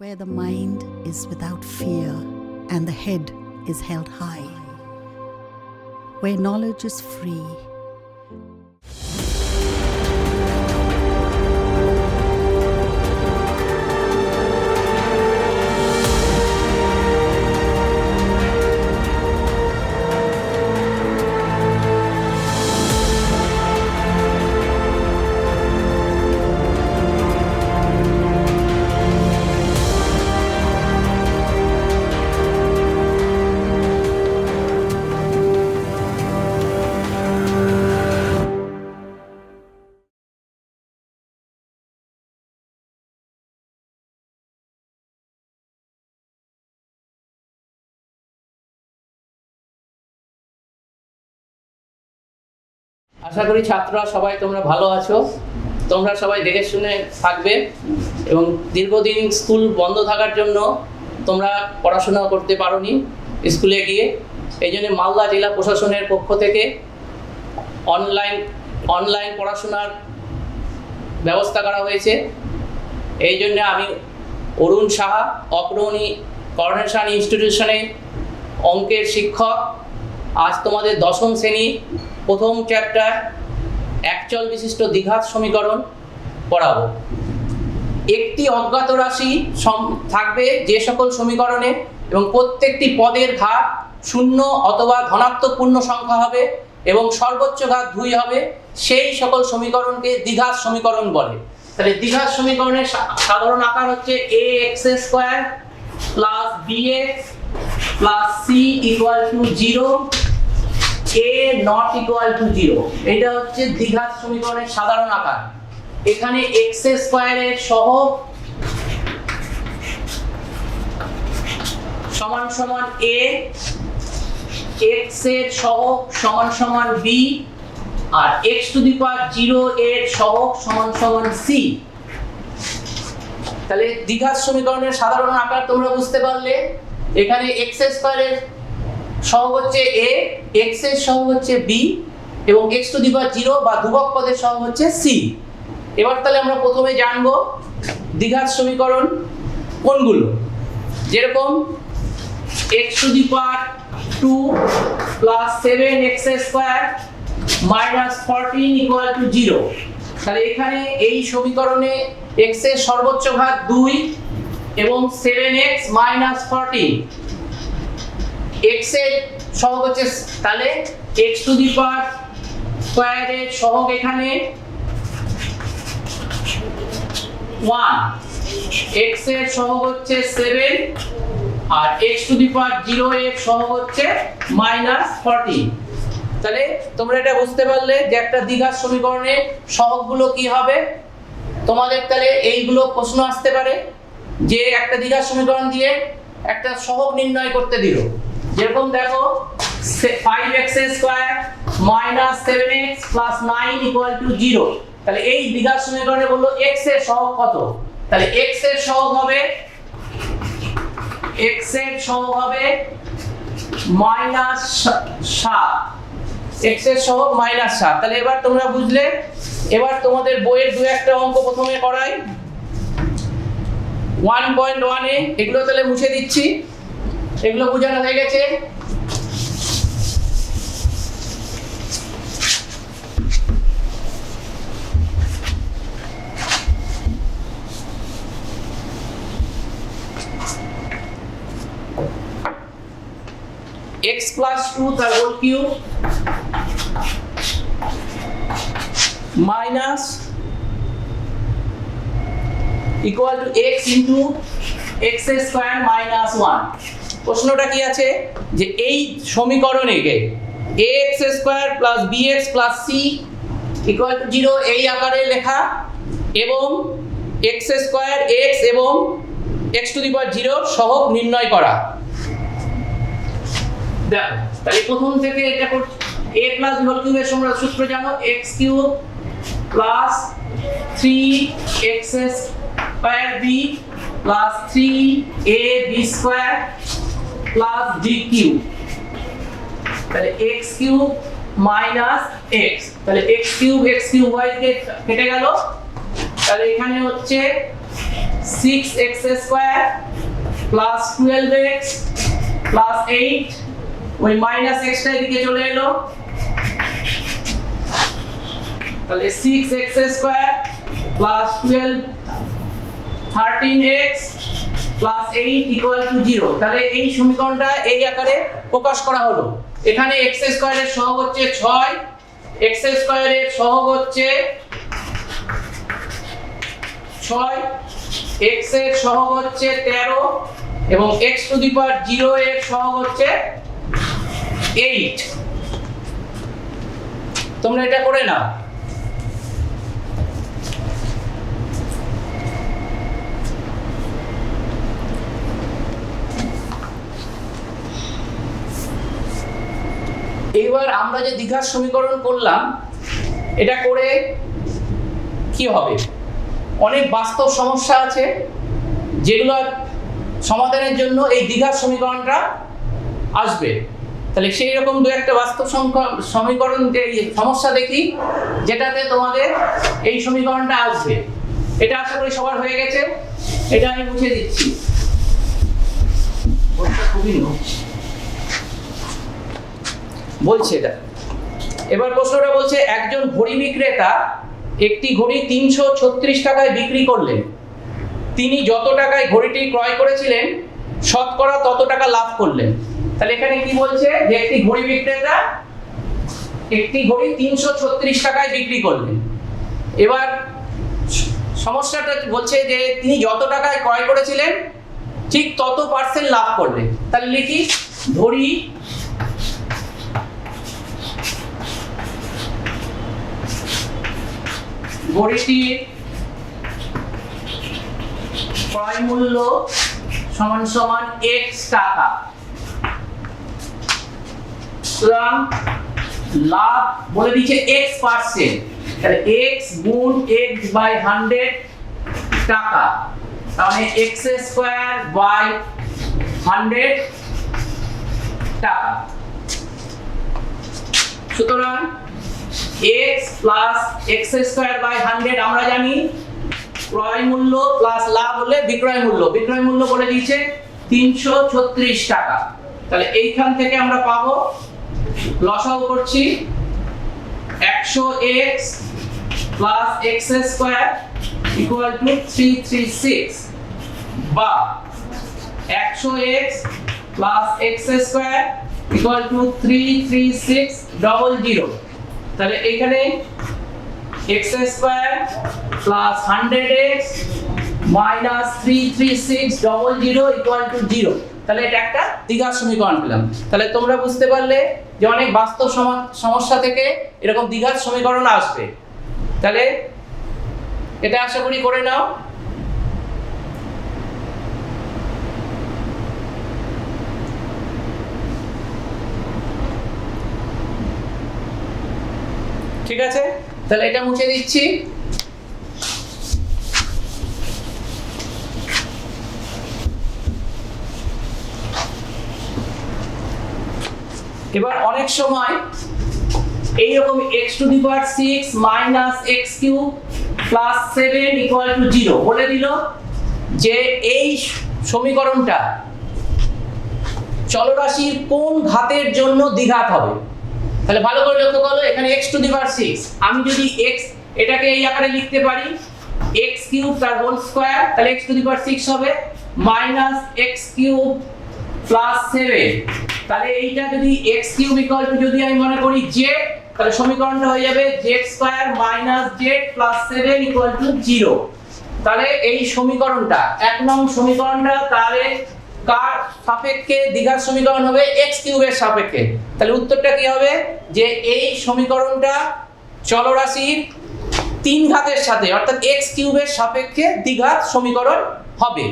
Where the mind is without fear and the head is held high, where knowledge is free. আশা করি ছাত্ররা সবাই তোমরা ভালো আছো। তোমরা সবাই দেখে শুনে থাকবে এবং দীর্ঘদিন স্কুল বন্ধ থাকার জন্য তোমরা পড়াশোনা করতে পারোনি স্কুলে গিয়ে। এই জন্য মালদা জেলা প্রশাসনের পক্ষ থেকে অনলাইন পড়াশোনার ব্যবস্থা করা হয়েছে। এই জন্য আমি অরুণ সাহা, অগ্রণী করোনেশন ইনস্টিটিউশনে অঙ্কের শিক্ষক, আজ তোমাদের দশম শ্রেণী প্রথম চ্যাপ্টার একচল বিশিষ্ট দ্বিঘাত সমীকরণ পড়াবো। একটি অজ্ঞাত রাশি থাকবে যে সকল সমীকরণে, এবং প্রত্যেকটি পদের ঘাত শূন্য অথবা ধনাত্মক পূর্ণ সংখ্যা হবে এবং সর্বোচ্চ ঘাত 2 হবে, সেই সকল সমীকরণকে দ্বিঘাত সমীকরণ বলে। তাহলে দ্বিঘাত সমীকরণের সাধারণ আকার হচ্ছে ax² plus bx plus c equal to 0, a not equal to 0। এটা হচ্ছে দ্বিঘাত সমীকরণের সাধারণ আকার। এখানে x² এর সহগ সমান সমান a, x এর সহগ সমান সমান b, আর x⁴ এর সহগ সমান সমান c। তাহলে দ্বিঘাত সমীকরণের সাধারণ আকার তোমরা বুঝতে পারলে। এখানে x² এর সহগ হচ্ছে a, x এর সহগ হচ্ছে b এবং x⁴ বা ধ্রুবক পদের সহগ হচ্ছে c। এবার তাহলে আমরা প্রথমে জানবো দ্বিঘাত সমীকরণ কোনগুলো। যেরকম x⁴ 2 plus 7x² minus 14 equal to 0। তাহলে এখানে এই সমীকরণে x এর সর্বোচ্চ ঘাত 2 এবং 7x মাইনাস 14, x এর সহগ হচ্ছে, তাহলে x² এর সহগ এখানে 1, x এর সহগ হচ্ছে 7 আর x⁴ এর সহগ হচ্ছে মাইনাস 14। তাহলে তোমরা এটা বুঝতে পারলে যে একটা দ্বিঘাত সমীকরণের সহগগুলো কি হবে। তোমাদের তাহলে এইগুলো প্রশ্ন আসতে পারে যে একটা দ্বিঘাত সমীকরণ দিয়ে একটা সহগ নির্ণয় করতে দিল। যেরকম দেখো 5x² minus 7x plus 9 equal to 0। তাহলে এই দ্বিঘাত সমীকরণে বললো x এর সহগ কত। তাহলে x এর সহগ হবে মাইনাস 7, x এর সহগ মাইনাস 7। তাহলে এবার তোমরা বুঝলে। এবার তোমাদের বইয়ের দু একটা অঙ্ক প্রথমে করাই। 1.1 এ এগুলো তাহলে মুছে দিচ্ছি, এগুলো বোঝানো হয়ে গেছে। x plus 2 তার whole cube minus equal to x into x² minus 1। প্রশ্নটা কি আছে যে এই সমীকরণে ax² plus bx plus c equal to 0 এই আকারে লেখা এবং x² x এবং x⁴ সহগ নির্ণয় করা। দেখো তাহলে প্রথম থেকে এটা করছি। a প্লাস b হোল কিউবের সূত্র জানো, x³ plus 3x² plus 3ab² plus d³ তাহলে x³ মাইনাস x। তাহলে x³ y কে কেটে গেল। তাহলে এখানে হচ্ছে 6x square plus 12x plus 8, ওই মাইনাস এক্সটা এদিকে চলে এলো, তাহলে 6x square plus 12 13x plus 8 equal to 0। তাহলে এই সমীকরণটা এই আকারে প্রকাশ করা হলো। এখানে x স্কয়ারের সহগ হচ্ছে 6, x স্কয়ারের সহগ হচ্ছে 6, x এর সহগ হচ্ছে 13 এবং x টু দি পাওয়ার 0 এর সহগ হচ্ছে 8। তোমরা এটা করে নাও। এইবার আমরা যে দ্বিঘাত সমীকরণ করলাম, এটা করে কি হবে? অনেক বাস্তব সমস্যা আছে যেগুলো সমাধানের জন্য এই দ্বিঘাত সমীকরণটা আসবে। তাহলে সেই রকম দু একটা বাস্তব সমীকরণ যে সমস্যা দেখি যেটাতে তোমাদের এই সমীকরণটা আসবে। এটা আশা করি সবার হয়ে গেছে, এটা আমি মুছে দিচ্ছি। বলছে এটা, এবার প্রশ্নটা বলছে একজন ঘড়ি বিক্রেতা একটি ঘড়ি 336 টাকায় বিক্রি করলেন। তিনি যত টাকায় ঘড়িটি ক্রয় করেছিলেন শতকরা তত টাকা লাভ করলেন। তাহলে এখানে কি বলছে যে একটি ঘড়ি বিক্রেতা একটি ঘড়ি 336 টাকায় বিক্রি করলেন। এবার সমস্যাটা বলছে যে তিনি যত টাকায় ক্রয় করেছিলেন ঠিক তত পার্সেন্ট লাভ করলেন। তাহলে লিখি ঘড়িটির ক্রয় মূল্য সমান সমান x টাকা, সুতরাং লাভ বলে দিচ্ছে x%, তাহলে x গুণ x বাই 100 টাকা, তাহলে x স্কয়ার বাই 100 টাকা। সুতরাং x plus x square by 100 আমরা জানি ক্রয় মূল্য প্লাস লাভ হলে বিক্রয় মূল্য, বিক্রয় মূল্য বলে দিয়েছে 336 টাকা। তাহলে এইখান থেকে আমরা পাবো, লসাগু করছি, 100x plus x square equal two 336 বা 100x plus x square equal two 33600। তাহলে এখানে x square plus 100x minus 33600 equal to 0। তাহলে এটা একটা দ্বিঘাত সমীকরণ পেলাম। তাহলে তোমরা বুঝতে পারলে যে অনেক বাস্তব সমস্যা থেকে এরকম দ্বিঘাত সমীকরণ আসবে। তাহলে এটা আশা করি করে নাও। ঠিক আছে, তাহলে এটা মুছে দিচ্ছি। এবার অনেক সময় এইরকম x to the power 6 minus x cube plus 7 equal to 0 বলে দিল যে এই সমীকরণটা চলরাশির কোন ঘাতের জন্য দ্বিঘাত হবে। তাহলে ভালো করে লক্ষ্য করো, এখানে x টু দি পাওয়ার 6, আমি যদি x এটাকে এই আকারে লিখতে পারি x কিউব তার হোল স্কয়ার, তাহলে x টু দি পাওয়ার 6 হবে মাইনাস x কিউব প্লাস 7। তাহলে এইটা যদি x কিউব ইকুয়াল টু যদি আমি মনে করি z, তাহলে সমীকরণটা হয়ে যাবে z square minus z plus 7 equal to 0। তাহলে এই সমীকরণটা 1 নং সমীকরণটা তাহলে কার সাপেক্ষে দ্বিঘাত সমীকরণ হবে? x কিউবের সাপেক্ষে। তাহলে উত্তরটা কি হবে যে এই সমীকরণটা চলরাশির 3 ঘাতের সাথে অর্থাৎ x কিউবের সাপেক্ষে দ্বিঘাত সমীকরণ হবে।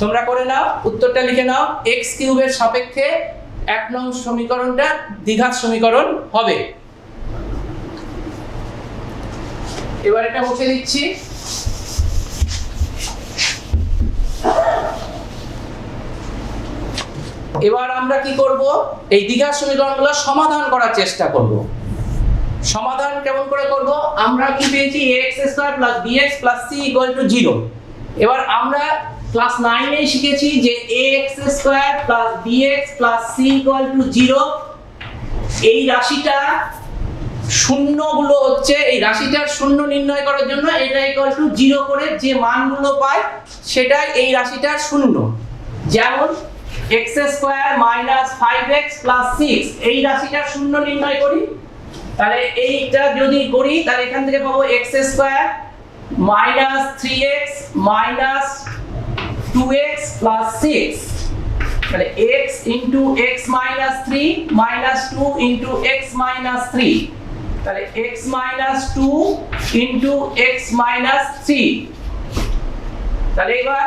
তোমরা করে নাও, উত্তরটা লিখে নাও, x কিউবের সাপেক্ষে 1 নং সমীকরণটা দ্বিঘাত সমীকরণ হবে। এবার এটা মুছে দিচ্ছি। এবার আমরা কি করব? এই দ্বিঘাত সমীকরণগুলো সমাধান করার চেষ্টা করব। সমাধান কেমন করে করব? আমরা কি পেয়েছি? x² + bx + c = 0। এবার আমরা ক্লাস 9 এ শিখেছি যে ax² + bx + c = 0। এই রাশিটা শূন্যগুলো হচ্ছে, এই রাশিটার শূন্য নির্ণয় করার জন্য এটা = 0 করে যে মানগুলো পায় সেটাই এই রাশিটার শূন্য। যেমন x² - 5x + 6, এই রাশিটার শূন্য নির্ণয় করি, তাহলে এইটা যদি করি তাহলে এখান থেকে পাবো x² - 3x - 2x + 6, তাহলে x * x - 3 - 2 * x - 3, তাহলে x - 2 * x - 3। তাহলে এবার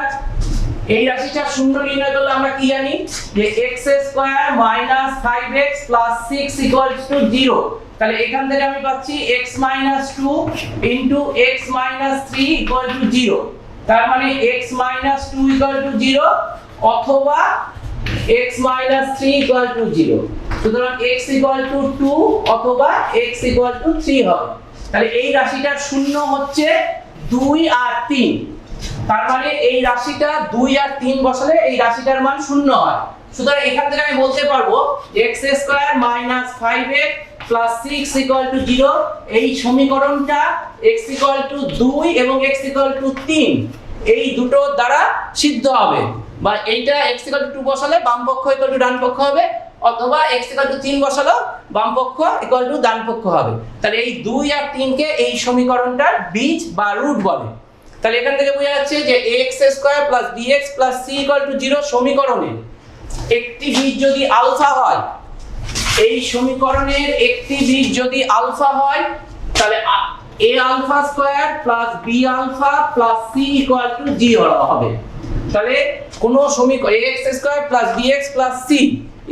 এই রাশিটার শূন্য নির্ণয় করলে আমরা কি জানি যে x² - 5x + 6 = 0। তাহলে এখান থেকে আমি পাচ্ছি x - 2 * x - 3 = 0। তার মানে x - 2 = 0 অথবা x - 3 = 0। সুতরাং x = 2 অথবা x = 3 হবে। তাহলে এই রাশিটার শূন্য হচ্ছে 2 আর 3। তার মানে এই রাশিটা 2 আর 3 বসালে এই রাশিটার মান শূন্য হয়। সুতরাং এখান থেকে আমি বলতে পারবো x² - 5x + 6 = 0। এই সমীকরণটা x = 2 এবং x = 3 এই দুটো দ্বারা সিদ্ধ হবে, বা এইটা x = 2 বসালে বাম পক্ষ = ডান পক্ষ হবে, অথবা x = 3 বসালেও বাম পক্ষ = ডান পক্ষ হবে। তাহলে এই 2 আর 3 কে এই সমীকরণটার বীজ বা রুট বলে। তাহলে এখান থেকে বোঝা যাচ্ছে যে ax² + bx + c = 0 সমীকরণে একটি বীজ যদি আলফা হয়, এই সমীকরণের একটি বীজ যদি আলফা হয় তাহলে a♁² + b♁ + c = 0 হবে। তাহলে কোন সমীকরণ ax² + bx + c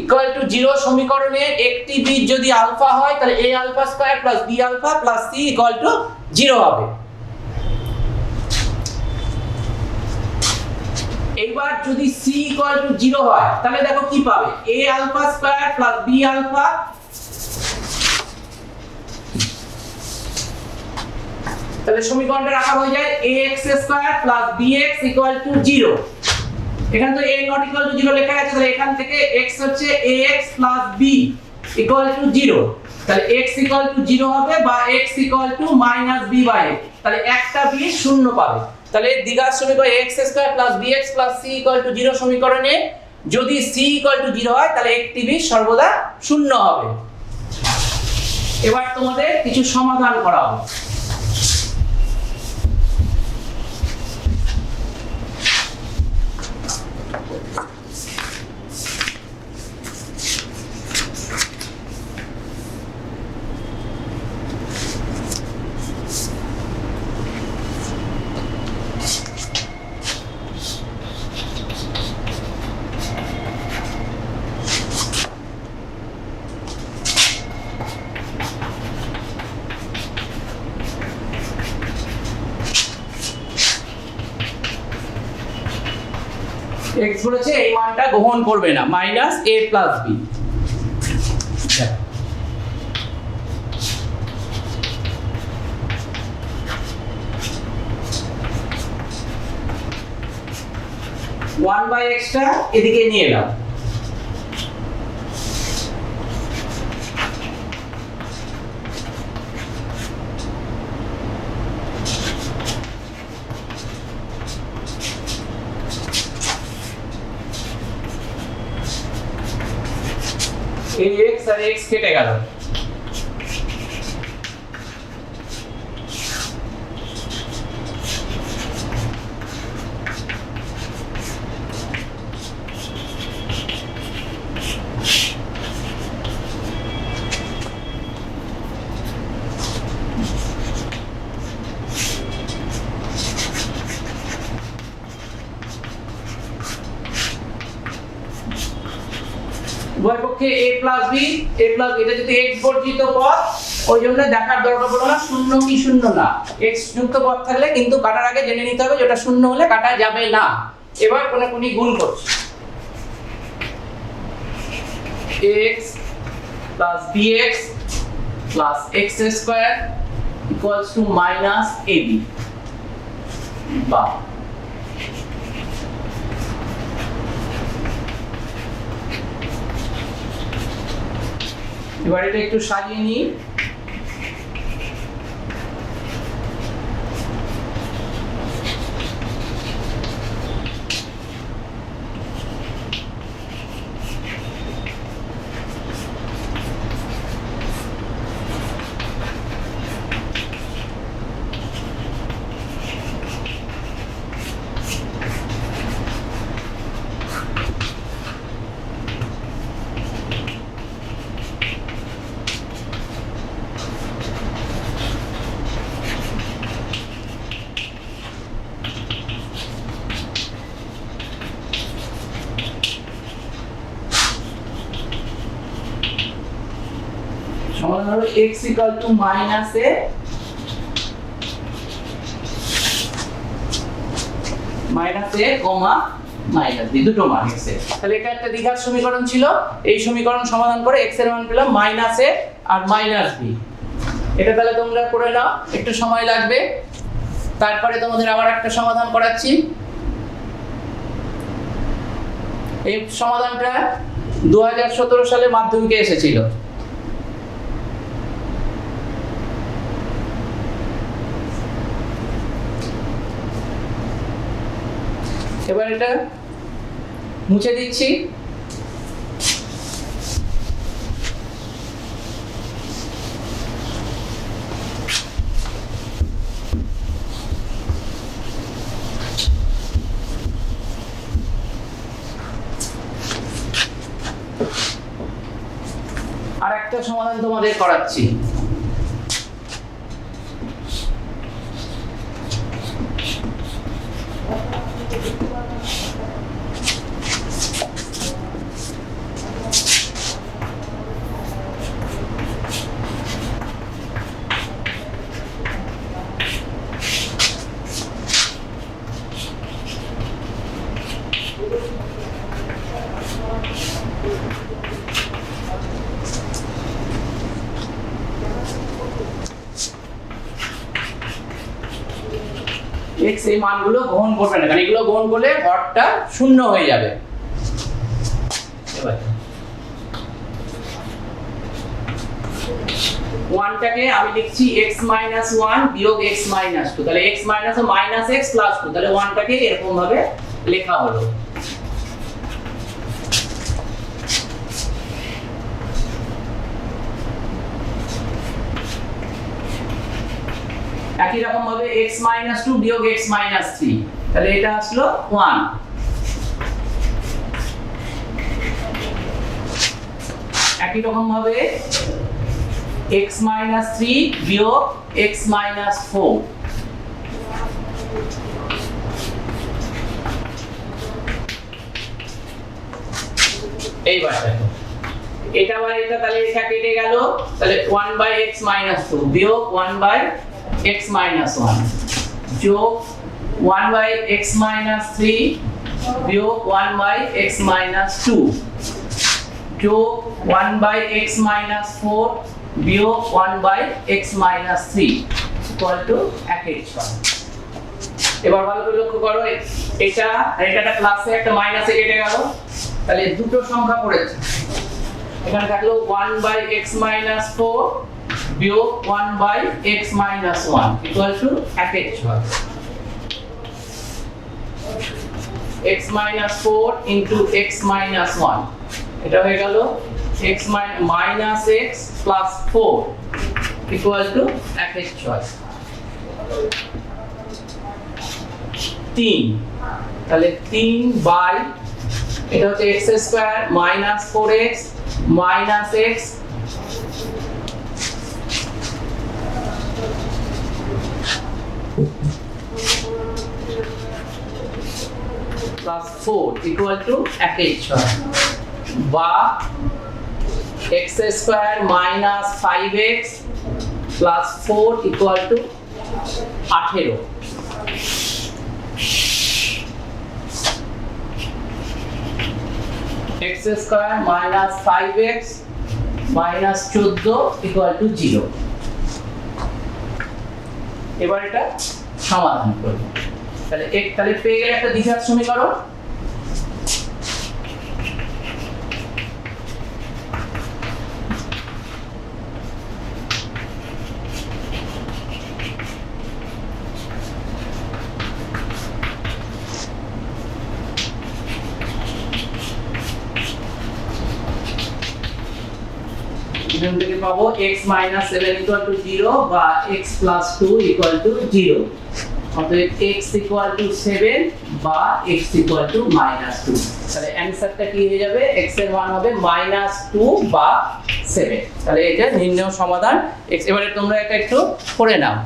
= 0 সমীকরণে একটি বীজ যদি আলফা হয় তাহলে a♁² + b♁ + c = 0 হবে। এবার যদি c = 0 হয় তাহলে দেখো কি পাবে, a♁² + b♁ তাহলে সমীকরণটা রাখা হয়ে যায় ax² + bx = 0। এখানে তো a ≠ 0 লেখা আছে, তাহলে এখান থেকে x হচ্ছে ax + b = 0। তাহলে x = 0 হবে বা x = -b/a, তাহলে একটা বীজ শূন্য পাবে। তাহলে দ্বিঘাত সমীকরণ ax² + bx + c = 0 সমীকরণে যদি c = 0 হয় তাহলে একটি বীজ সর্বদা শূন্য হবে। এবার তোমাদের কিছু সমাধান করা হবে। x বলেছে এই মানটা গ্রহণ করবে না, -a + b। ওয়ান বাই এক্সটা এদিকে নিয়ে এলাম, এই x আর x কেটে গেল। উভয় পক্ষে a + b, এটা যদি x বর্জিত পদ, ওই জন্য দেখার দরকার পড়লো না শূন্য কি শূন্য না। x যুক্ত পদ থাকলে কিন্তু কাটার আগে জেনে নিতে হবে যেটা শূন্য হলে কাটা যাবে না। এবার কোনি গুণ করছি, x + bx + x² = -ab, বা এবার এটা একটু সাজিয়ে নিই। সমাধান হলো x equal to minus a comma minus b, দুটো মান x এর। তাহলে এটা একটা দ্বিঘাত সমীকরণ ছিল। এই সমীকরণ সমাধান করে x এর মান পেলাম মাইনাস a আর মাইনাস b। এটা তাহলে তোমরা করে নাও, একটু সময় লাগবে। তারপরে তোমাদের আবার একটা সমাধান করাচ্ছি। এই সমাধানটা 2017 সালে মাধ্যমিকে এসেছিল। এবার এটা মুছে দিচ্ছি। আর একটা সমাধান তোমাদের করাচ্ছি। x এই মানগুলো গ্রহণ করবে না, কারণ এগুলো গ্রহণ করলে হরটা শূন্য হয়ে যাবে। এবার 1টাকে আমি লিখছি x মাইনাস 1 বিয়োগ x মাইনাস 2, তাহলে x minus minus x plus 2, তাহলে 1টাকে এরকম ভাবে লেখা হলো। একই রকম ভাবে x মাইনাস 2 বিয়োগ x মাইনাস 3, তাহলে এটা আসলো 1। একই রকম ভাবে x মাইনাস 3 বিয়োগ x মাইনাস 4, এইবার দেখো এটা আবার এটা, তাহলে এটা কেটে গেল, তাহলে 1/x মাইনাস 2 বিয়োগ 1/x মাইনাস 1 যোগ 1/x মাইনাস 3 বিয়োগ 1/x মাইনাস 2 যোগ 1/x মাইনাস 4 বিয়োগ 1/x মাইনাস 3 ইকুয়াল টু 1/6। এবার ভালো করে লক্ষ্য করো, এটা আর এটা প্লাসে একটা মাইনাসে কেটে গেল, তাহলে দুটো সংখ্যা পড়েছে। এখানে থাকলো 1/x মাইনাস 4 বিয়োগ 1/x minus 1 equal to 1/6। x minus 4 into x minus 1, এটা হয়ে গেল x minus x plus 4 equal to 1/6। 3, তাহলে 3 বাই এটা হচ্ছে x square minus 4x minus x plus 4 equal to 1/6, বা x square minus 5x plus 4 equal to 18। x square minus 5x minus 14 equal to 0। এবার এটা সমাধান করব। তাহলে পেয়ে গেলে একটা দ্বিঘাত সমীকরণ। এখান থেকে পাবো x minus 7 equal to 0 বা x plus 2 equal to 0। অতএব x equal to 7 বা x equal to minus 2। তাহলে অ্যানসারটা কি হয়ে যাবে? x এর মান হবে minus 2 বা 7। তাহলে এটা নির্ণয় সমাধান x। এবারে তোমরা এটা একটু করে নাও।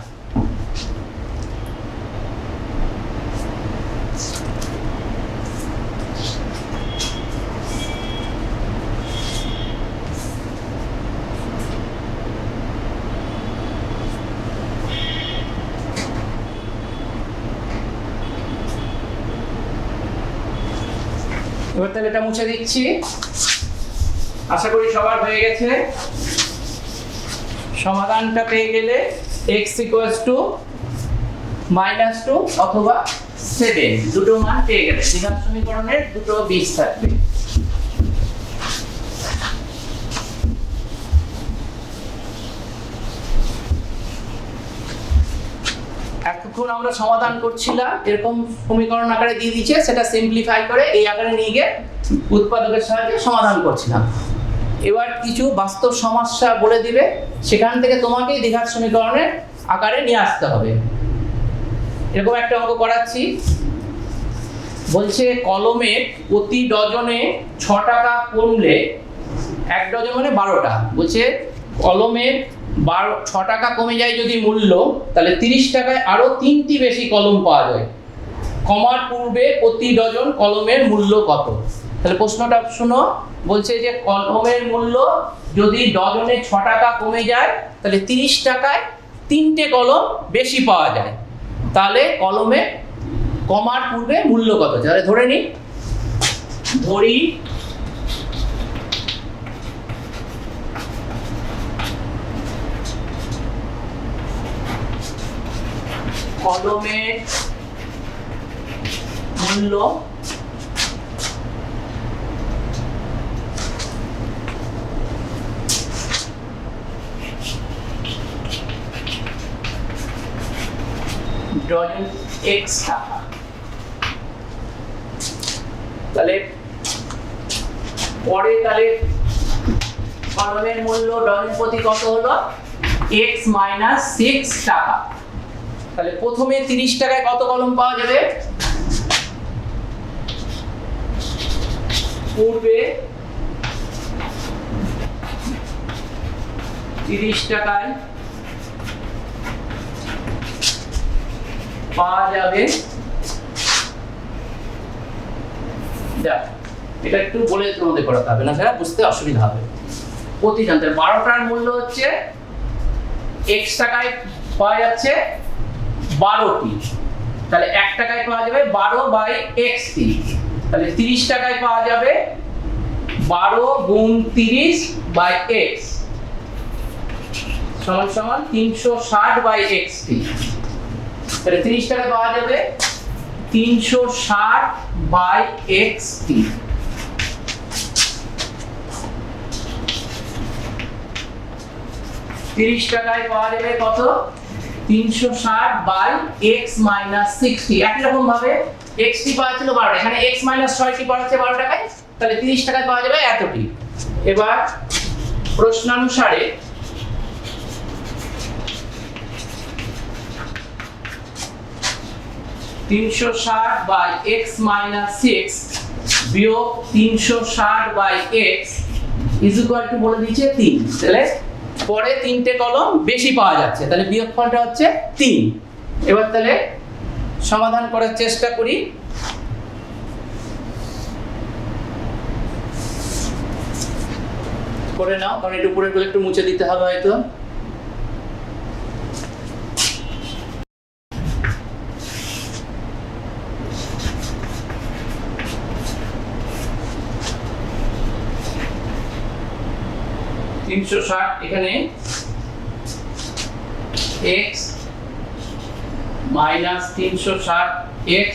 এবার তাহলে এটা মুছে দিচ্ছি। আশা করি সবার হয়ে গেছে। সমাধানটা পেয়ে গেলে x equals to minus 2 অথবা 7 দুটো মান পেয়ে গেলে দ্বিঘাত সমীকরণের দুটো বীজ থাকবে। এতক্ষণ আমরা সমাধান করছিলাম, এরকম সমীকরণ আকারে দিয়ে দিচ্ছে, সেটা সিম্পলিফাই করে এই আকারে নিয়ে গিয়ে উৎপাদকের সাহায্যে সমাধান করছিলাম। এবার কিছু বাস্তব সমস্যা বলে দিবে, সেখান থেকে তোমাকেই দ্বিঘাত সমীকরণের আকারে নিয়ে আসতে হবে। এরকম একটা অঙ্ক করাচ্ছি। বলছে কলমের প্রতি ডজনে 6 টাকা কমলে, 1 ডজন মানে 12টা, বলছে কলমের 6 টাকা কমে যায় যদি মূল্য, তাহলে 30 টাকায় আরো 3টি বেশি কলম পাওয়া যায়। কমার পূর্বে প্রতি ডজন কলমের মূল্য কত? তাহলে প্রশ্নটা শুনো। বলছে যে কলমের মূল্য যদি ডজনে 6 টাকা কমে যায়, তাহলে 30 টাকায় 3টে কলম বেশি পাওয়া যায়। তাহলে কলমে কমার পূর্বে মূল্য কত? তাহলে ধরে নিই, ধরি কলমের মূল্য ডজন x টাকা। তাহলে পরে তাহলে কলমের মূল্য ডজন প্রতি কত হলো? x minus 6 টাকা। তাহলে প্রথমে 30 টাকায় কত কলম পাওয়া যাবে? পূর্বে 30 টাকায় পাওয়া যাবে, এটা একটু বলে তোমাদের করাতে হবে, না সেটা বুঝতে অসুবিধা হবে। প্রতি জানতে 12টার মূল্য হচ্ছে x টাকায় পাওয়া যাচ্ছে 12টি, তাহলে 1 টাকায় পাওয়া যাবে 12/x3। তাহলে 30 টাকায় পাওয়া যাবে 12 গুণ 30/x সমান সমান 360/x3। তাহলে 30 টাকায় পাওয়া যাবে 360/x3। তিরিশ টাকায় পাওয়া যাবে কত? 360/x minus 60। একই রকম ভাবে x3 পাওয়া ছিল 12, এখানে x minus 6টি পাওয়া যাচ্ছে 12 টাকায়, তাহলে 30 টাকায় পাওয়া যাবে এতটি। এবার প্রশ্নানুসারে (360/x minus 6 বিয়োগ 360/x is equal to বলে দিয়েছে 3। তাহলে পরে 3টে কলম বেশি পাওয়া যাচ্ছে, তাহলে বিয়োগফলটা হচ্ছে 3। এবার তাহলে সমাধান করার চেষ্টা করি। করে নাও, কারণ একটু উপরের গুলো একটু মুছে দিতে হবে হয়তো। এখানে x minus 360x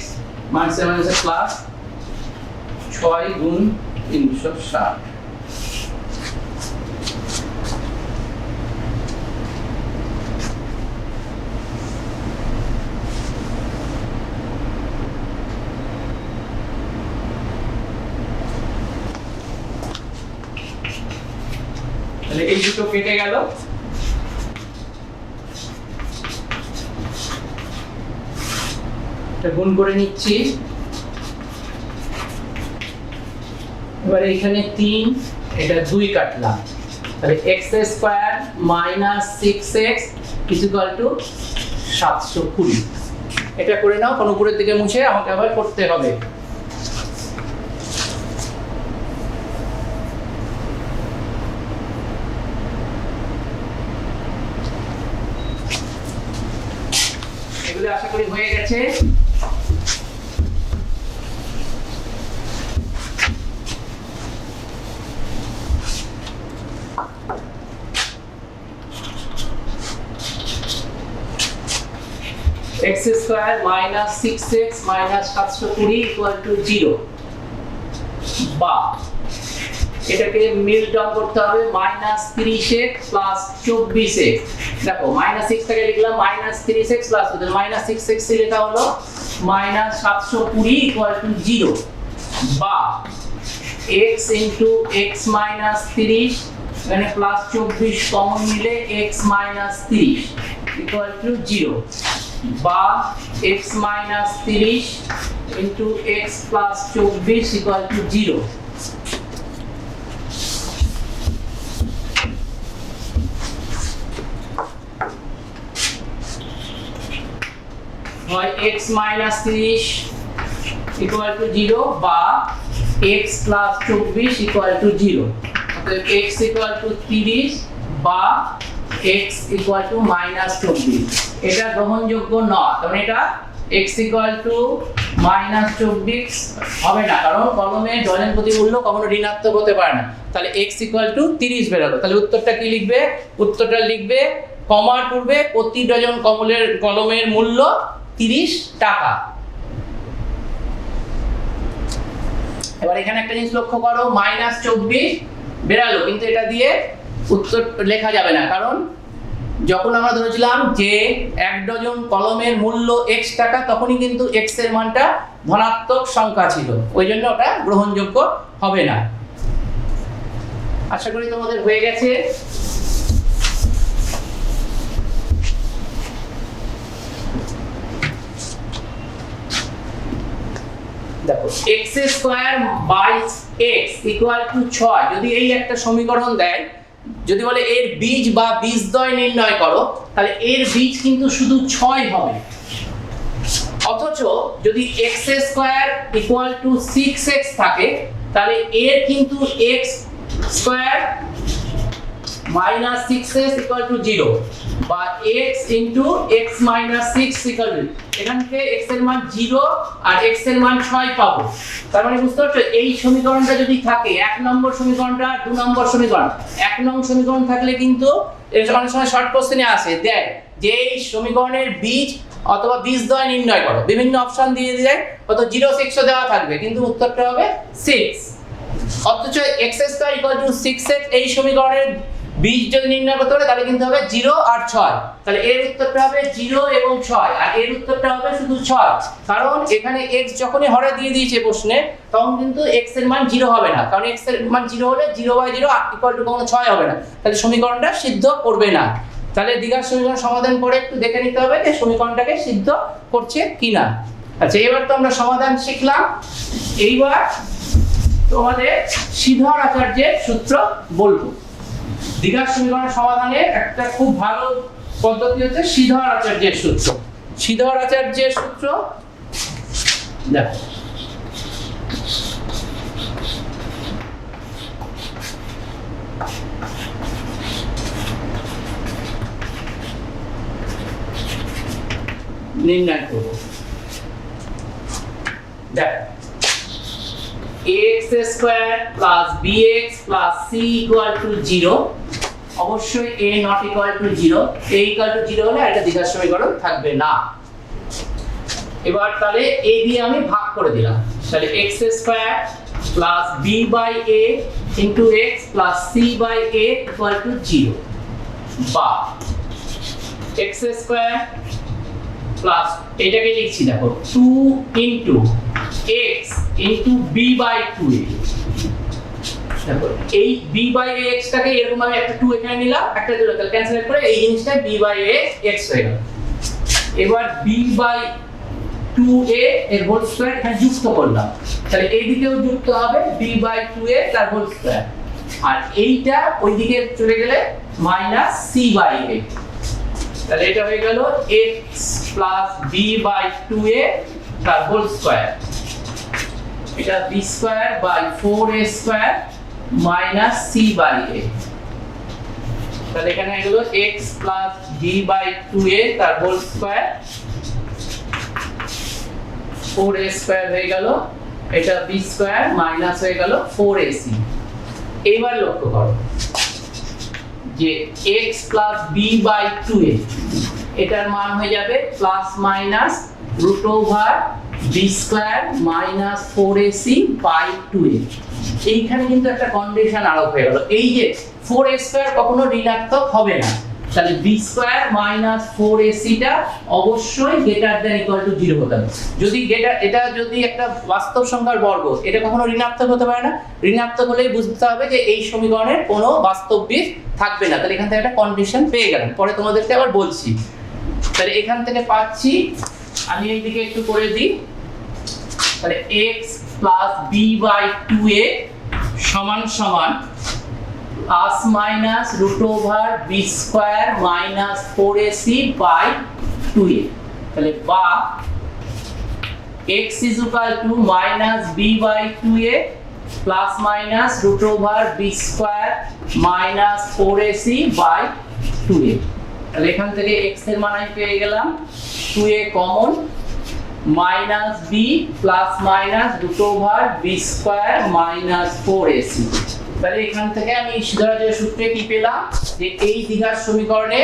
minus plus 6 গুণ 360। তাহলে এই দুটো কেটে গেল। এটা গুণ করে নিচ্ছি। এবারে এখানে 3, এটা 2 কাটলাম, তাহলে x² minus 6x equal to 720। এটা করে নাও, কোন উপরের দিকে মুছে আমাকে আবার করতে হবে। এগুলো আশা করি হয়ে গেছে। x² minus 6x minus 720 equal to 0, বা এটাকে মিল ডাউন করতে হবে মাইনাস 30x প্লাস 24x। দেখো মাইনাস 6 থেকে লিখলাম minus 30x plus minus 6x লেখা হলো মাইনাস 720 ইকুয়াল টু 0, বা x ইনটু x মাইনাস 30, এখানে প্লাস 24 কমন নিলে x মাইনাস 30 ইকুয়াল টু 0, বা x minus 30 into x plus 24 equal to 0। হয় x মাইনাস 30 ইকুয়াল টু 0, বা x প্লাস 24 ইকুয়াল টু 0। অতএব x equal to 30 বা x equal to minus 24। এটা গ্রহণযোগ্য নয়, কারণ এটা x ইকুয়াল টু মাইনাস 24 হবে না, কারণ কলমে ডজেন প্রতি মূল্য কখনো ঋণাত্মক হতে পারে না। তাহলে x ইকুয়াল টু 30 বেরোলো। তাহলে উত্তরটা কি লিখবে? উত্তরটা লিখবে কমার পূর্বে প্রতি ডজন কলমের মূল্য 30 টাকা। এবার এখানে একটা জিনিস লক্ষ্য করো, মাইনাস 24 বেরালো, কিন্তু এটা দিয়ে উত্তর লেখা যাবে না, কারণ যখন আমরা ধরেছিলাম যে 1 ডজন কলমের মূল্য x টাকা, তখনই কিন্তু x এর মানটা ধনাত্মক সংখ্যা ছিল, ওই জন্য ওটা গ্রহণযোগ্য হবে না। আশা করি তোমাদের হয়ে গেছে। দেখো x² by x equal to 6, যদি এই একটা সমীকরণ দেয়, যদি বলে এর বীজ বা বীজদ্বয় নির্ণয় করো, তাহলে এর বীজ কিন্তু শুধু 6 হবে। অথচ যদি x² ইকুয়াল টু 6x থাকে, তাহলে এর কিন্তু x² minus 6x equal to 0, বা x into x minus 6 equal two, এখান থেকে x এর মান 0 আর x এর মান 6 পাবো। তার মানে বুঝতে পারছো, এই সমীকরণটা যদি থাকে, 1 নম্বর সমীকরণটা, 2 নম্বর সমীকরণ, 1 নং সমীকরণ থাকলে কিন্তু অনেক সময় শর্ট কোশ্চেনে আসে, দেয় যে এই সমীকরণের বীজ অথবা বীজদ্বয় নির্ণয় করো, বিভিন্ন অপশন দিয়ে দেয়, হয়তো 0 6 দেওয়া থাকবে, কিন্তু উত্তরটা হবে 6। অথচ x² ইকুয়াল টু 6x, এই সমীকরণের বীজ যদি নির্ণয় করতে পারে, তাহলে কিন্তু হবে 0 আর 6। তাহলে এর উত্তরটা হবে 0 এবং 6, আর এর উত্তরটা হবে শুধু 6, কারণ এখানে x যখনই হরে দিয়ে দিয়েছে প্রশ্নে, তখন কিন্তু x এর মান 0 হবে না, কারণ x এর মান 0 হলে 0/0 ইকুয়াল টু কোনো 6 হবে না, তাহলে সমীকরণটা সিদ্ধ করবে না। তাহলে দ্বিঘাত সমীকরণ সমাধান করে একটু দেখে নিতে হবে যে সমীকরণটাকে সিদ্ধ করছে কিনা। আচ্ছা, এবার তো আমরা সমাধান শিখলাম, এইবার তোমাদের শ্রীধর আচার্যের সূত্র বলবো। দ্বিঘাত সমীকরণ সমাধানের একটা খুব ভালো পদ্ধতি হচ্ছে শ্রীধর আচার্যের সূত্র। শ্রীধর আচার্যের সূত্র দেখো, নির্ণয় করব। দেখো ax² plus bx plus c equal to 0, অবশ্যই a not equal to 0, a equal to 0 হলে এটা দ্বিঘাত সমীকরণ থাকবে না। এবার তাহলে a দিয়ে আমি ভাগ করে দিলাম, তাহলে x² plus b by a into x plus c by a equal to 0, বা x² প্লাস এটাকে লিখছি, দেখো 2 into x into b by 2a দেখো এই b বাই x টাকে এরকম ভাবে একটা 2 এখানে নিলাম, একটা 0, তাহলে ক্যান্সেল করে এই জিনিসটা b বাই x হয়ে গেল। এবার b বাই 2a এর হোল স্কয়ার এখানে যুক্ত করলাম, তাহলে এই দিকেও যুক্ত হবে b বাই 2a তার হোল স্কয়ার, আর এইটা ওই দিকে চলে গেলে মাইনাস c বাই a, তাহলে এটা হয়ে গেল x plus b by 2a তার হোল স্কয়ার, এটা b square by 4a square minus c by a, তাহলে এখানে হয়ে গেল x plus b by 2a তার হোল স্কয়ার 4a স্কয়ার হয়ে গেল, এটা b স্কয়ার মাইনাস হয়ে গেল 4ac। এইবার লক্ষ্য করো যে x plus b by 2a এটার মান হয়ে যাবে plus minus root over b square minus 4ac by 2a। এইখানে কিন্তু একটা কন্ডিশন আরোপ হয়ে গেল, এই যে 4a স্কয়ার কখনো ঋণাত্মক হবে না, তাহলে b স্কয়ার মাইনাস 4ac টা অবশ্যই গ্রেটার দ্যান ইকুয়াল টু 0 হতে হবে। যদি এটা যদি একটা বাস্তব সংখ্যার বর্গ, এটা কখনো ঋণাত্মক হতে পারে না, ঋণাত্মক হলেই বুঝতে হবে যে এই সমীকরণের কোনো বাস্তব বীজ থাকবে না, তাহলে এখান থেকে একটা কন্ডিশন পেয়ে গেলাম, পরে তোমাদেরকে আবার বলছি। তাহলে এখান থেকে পাচ্ছি, আমি এইদিকে একটু করে দিই, তাহলে x plus b by 2a সমান সমান plus minus root over b square minus 4ac by 2a, তাহলে বা x is equal to minus b by 2a plus minus root over b square minus 4ac by 2a, তাহলে এখান থেকে x এর মান আমি পেয়ে গেলাম 2a common minus b plus minus root over b square minus 4ac, তাহলে এখান থেকে আমি ইসরাজের সূত্রে কি পেলাম যে এই দ্বিঘাত সমীকরণে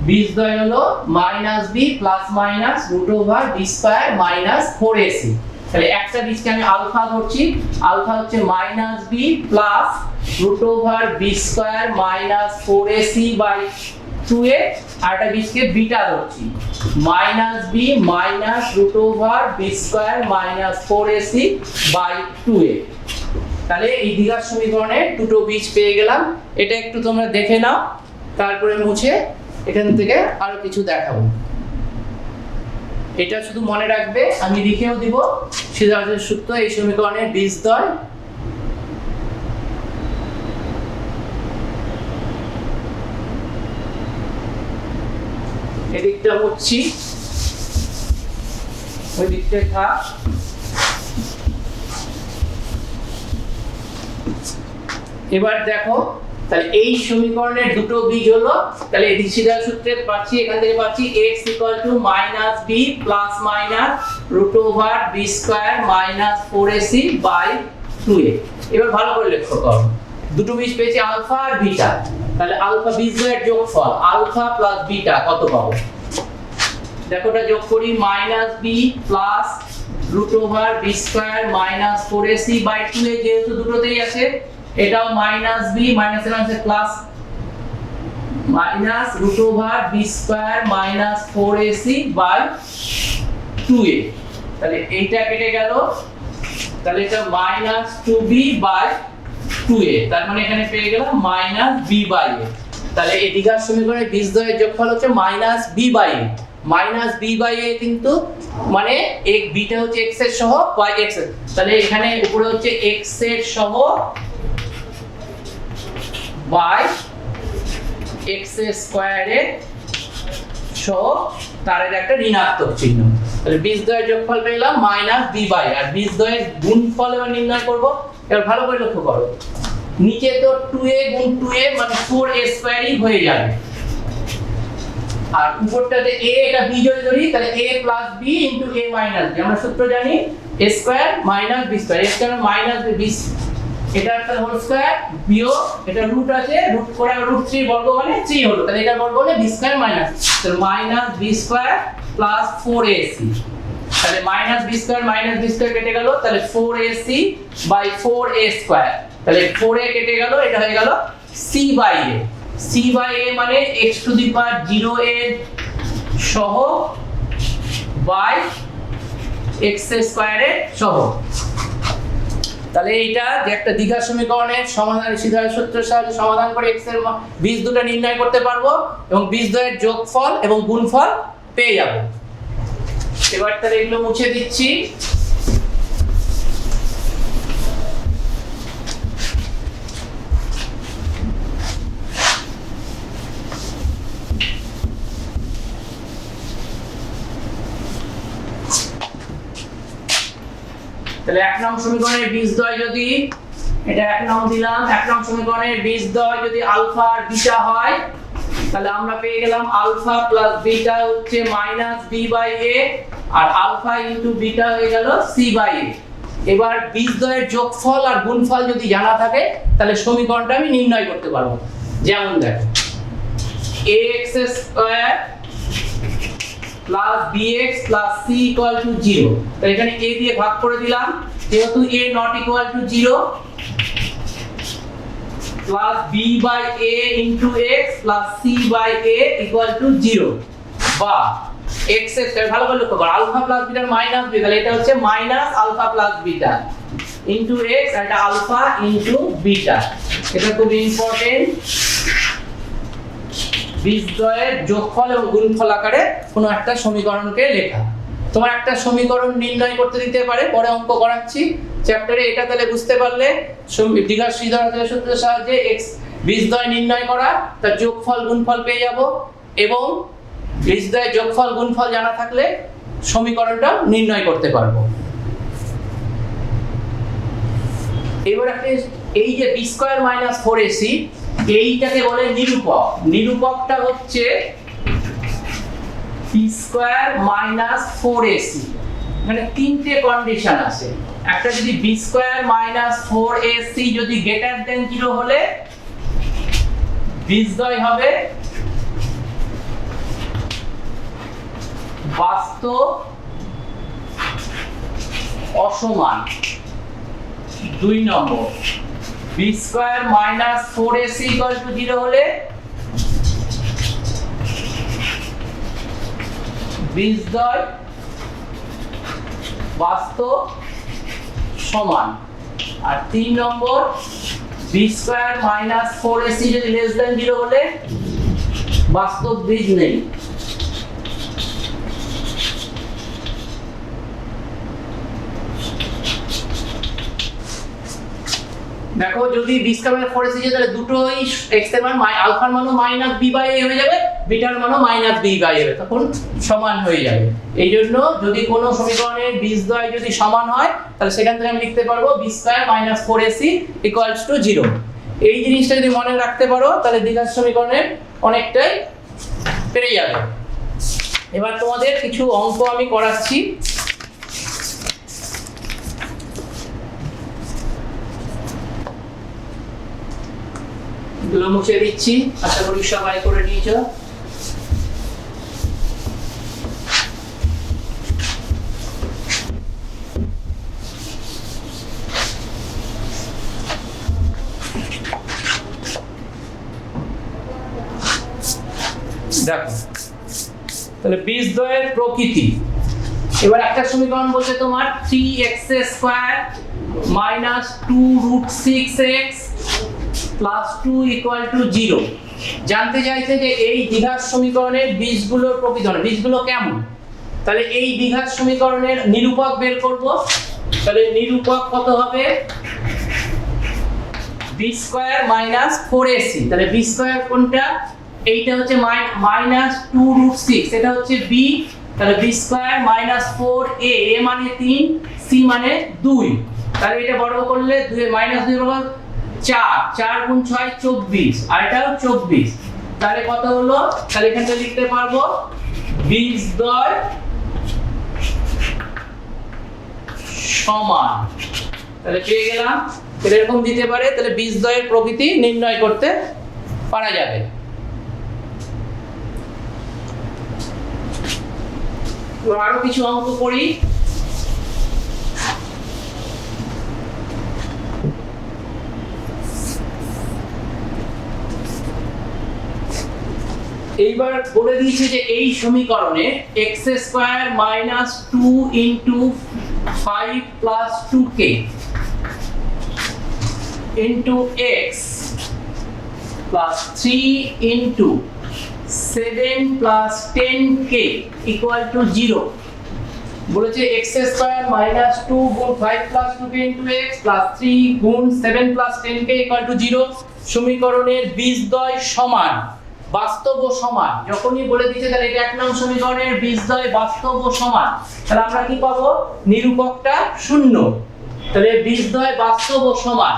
বীজদ্বয় হলো minus b plus minus root over b square minus 4ac, তাহলে একটা বীজকে আমি আলফা ধরছি, আলফা হচ্ছে minus b plus root over b square minus 4ac by 2a, আর একটা বীজকে বিটা ধরছি minus b minus root over b square minus 4ac by 2a। তাহলে এই দ্বিঘাত সমীকরণে দুটো বীজ পেয়ে গেলাম, এটা একটু তোমরা দেখে নাও, তারপরে মুছে এখান থেকে আরো কিছু দেখাবো। এটা শুধু মনে রাখবে, আমি লিখেও দিব সিদ্ধান্তের সূত্র এই সমীকরণের বীজদ্বয় এদিকটা মুছছি, ওই দিকটা থাক। এবার দেখো, তাহলে এই সমীকরণের দুটো বীজ হলো, তাহলে এই সিদ্ধান্ত সূত্রে পাচ্ছি, এখান থেকে পাচ্ছি x minus b plus minus root over b square minus 4ac by 2a। এবার ভালো করে লক্ষ্য করো, দুটো বীজ পেয়েছি আলফা আর বিটা, তাহলে আলফা বীজদ্বয়ের যোগফল আলফা প্লাস বিটা কত পাবো, দেখো এটা যোগ করি minus b plus root over b square minus 4ac by 2a, যেহেতু দুটোতেই আছে এটাও মাইনাস b মাইনাস এর মানে plus minus root over b square minus 4ac by 2a, তাহলে এইটা কেটে গেল, তাহলে এটা মাইনাস 2b বাই 2a, তার মানে এখানে পেয়ে গেলাম মাইনাস b বাই a, তাহলে এই দ্বিঘাত সমীকরণের বীজদ্বয়ের যোগফল হচ্ছে minus b by a, minus b by a কিন্তু মানে এক বিটা হচ্ছে x এর সহগ y x এর, তাহলে এখানে উপরে হচ্ছে x এর সহগ বাই x স্কয়ারের সহগ, তার একটা ঋণাত্মক চিহ্ন, তাহলে বীজদ্বয়ের যোগফল পেলাম মাইনাস b বাই, আর বীজদ্বয়ের গুণফল এবার নির্ণয় করব। এবার ভালো করে লক্ষ্য করো, নিচে তো 2a গুণ 2a মানে 4a স্কয়ারই হয়ে যাবে, আর উপরটাতে a এটা b যদি ধরি তাহলে a plus b into a minus b, আমরা সূত্র জানি a square minus b square, a square minus b, এটা একটা হোল স্কয়ার বিয়োগ এটা রুট আছে, রুট করে রুট 3 বর্গ মানে 3 হলো, তাহলে এটা বর্গ হলে b স্কয়ার মাইনাস, তাহলে minus b square plus 4ac, তাহলে minus b square minus b square কেটে গেল, তাহলে 4ac বাই 4a স্কয়ার, তাহলে 4a কেটে গেল, এটা হয়ে গেল c by a, c by a মানে x টু দি পাওয়ার 0 এর সহগ বাই x স্কয়ারের সহগ, তাহলে এইটা যে একটা দ্বিঘাত সমীকরণের সমাধান সিদ্ধান্ত সূত্রের সাহায্যে সমাধান করে x এর বীজ দুটো নির্ণয় করতে পারবো এবং বীজদ্বয়ের যোগফল এবং গুণফল পেয়ে যাব। এবার তাহলে এগুলো মুছে দিচ্ছি। তাহলে 1 নং সমীকরণের বীজদ্বয় যদি এটা 1 নং দিলাম, 1 নং সমীকরণের বীজদ্বয় যদি আলফা আর বিটা হয় তাহলে আমরা পেয়ে গেলাম আলফা প্লাস বিটা হচ্ছে -b/a আর আলফা ইনটু বিটা হয়ে গেল c/a। এবার বীজদ্বয়ের যোগফল আর গুণফল যদি জানা থাকে তাহলে সমীকরণটা আমি নির্ণয় করতে পারবো। যেমন দেখো ax² plus bx plus c equal to 0। তো এখানে a দিয়ে ভাগ করে দিলাম, যেহেতু a not equal to 0 plus b/a into x plus c/a equal to 0 বা x এর ভালো করে লক্ষ্য করো আলফা প্লাস বিটার মাইনাস b, তাহলে এটা হচ্ছে minus alpha plus beta into x আর এটা আলফা ইনটু বিটা। এটা খুব ইম্পর্টেন্ট, বীজদ্বয়ের যোগফল এবং গুণফল আকারে কোনো একটা সমীকরণকে লেখা। তোমার একটা সমীকরণ নির্ণয় করতে দিতে পারে, পরে অঙ্ক করাচ্ছি চ্যাপ্টারে। এটা তাহলে বুঝতে পারলে দ্বিঘাত সিদ্ধান্ত সূত্রের সাহায্যে x বীজদ্বয় নির্ণয় করা, তার যোগফল গুণফল পেয়ে যাব এবং বীজদ্বয়ের যোগফল গুণফল জানা থাকলে সমীকরণটা নির্ণয় করতে পারবো। এবার আপনি এই যে b² - 4ac এইটাকে বলে নিরূপক। নিরূপকটা হচ্ছে b² - 4ac। মানে তিনটে কন্ডিশন আছে। একটা যদি b² - 4ac যদি গ্রেটার দেন 0 হলে বীজদ্বয় হবে বাস্তব অসমান। 2 নম্বর b² - 4ac = 0 হলে বীজদ্বয় বাস্তব সমান। আর 3 নম্বর b² - 4ac যদি লেস দ্যান 0 হলে বাস্তব বীজ নেই। দেখো যদি b² - 4ac তাহলে দুটোই x এর মান আলফার মানও -b/a হয়ে যাবে, বিটার মানও -b/a হবে, তখন সমান হয়ে যাবে। এই জন্য যদি কোনো সমীকরণের বীজদ্বয় যদি সমান হয় তাহলে সেখান থেকে আমি লিখতে পারবো b² - 4ac = 0। এই জিনিসটা যদি মনে রাখতে পারো তাহলে দ্বিঘাত সমীকরণের অনেকটাই পেরে যাবে। এবার তোমাদের কিছু অঙ্ক আমি করাচ্ছি। এগুলো মুছে দিচ্ছি, আশা করি সবাই করে নিয়েছো। দেখো তাহলে বীজদ্বয়ের প্রকৃতি। এবার একটা সমীকরণ বলছে তোমার 3x² - 2√6x + 2 = 0। জানতে চাইছে যে এই দ্বিঘাত সমীকরণের বীজগুলোর প্রকৃতি, বীজগুলো কেমন। তাহলে এই দ্বিঘাত সমীকরণের নিরূপক বের করব। তাহলে নিরূপক কত হবে b² - 4ac। তাহলে b² কোনটা, এইটা হচ্ছে -2√6, এটা হচ্ছে b। তাহলে b² - 4a, a মানে 3, c মানে 2। তাহলে এটা বর্গ করলে 2 -2 4, 4 × 6 24 আর এটাও 24। তাহলে কত হলো, তাহলে এখানে লিখতে পারবো বীজদ্বয় সমান। তাহলে পেয়ে গেলাম, এরকম দিতে পারে। তাহলে বীজদ্বয়ের প্রকৃতি নির্ণয় করতে পারা যাবে। আরো কিছু অঙ্ক করি। এইবার বলে দিয়েছে যে এই সমীকরণে x² - 2 × 5 + 2k into x plus 3 into 7 plus 10k equal to 0 বলেছে x স্কয়ার মাইনাস 2 গুণ 5 plus 2k into x plus 3 গুণ 7 প্লাস 10k equal to 0 সমীকরণের বীজদ্বয় সমান বাস্তব ও সমান। যখনই বলে দিয়েছে তাহলে এটা এক নং সমীকরণের বীজদ্বয় বাস্তব ও সমান, তাহলে আমরা কি পাবো? নিরূপকটা শূন্য। তাহলে বীজদ্বয় বাস্তব ও সমান,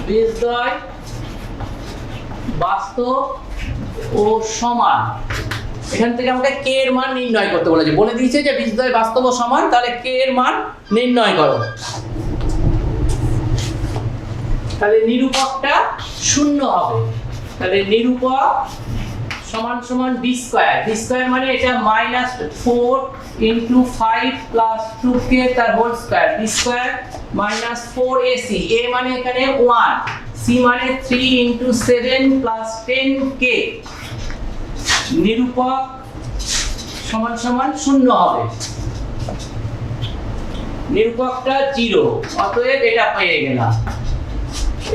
বীজদ্বয় বাস্তব ও সমান। এখান থেকে আমাকে k এর মান নির্ণয় করতে বলেছে, বলে দিয়েছে যে বীজদ্বয় বাস্তব ও সমান, তাহলে k এর মান নির্ণয় করো। তাহলে নিরূপকটা শূন্য হবে। তাহলে নিরূপক সমান সমান b স্কয়ার, b স্কয়ার মানে এটা -4 into 5 plus 2k তার whole square, b square minus 4ac, a মানে এখানে 1, c মানে 3 into 7 plus 10k। নিরূপক সমান সমান শূন্য হবে, নিরূপকটা 0, অতএব এটা পেয়ে গেলাম।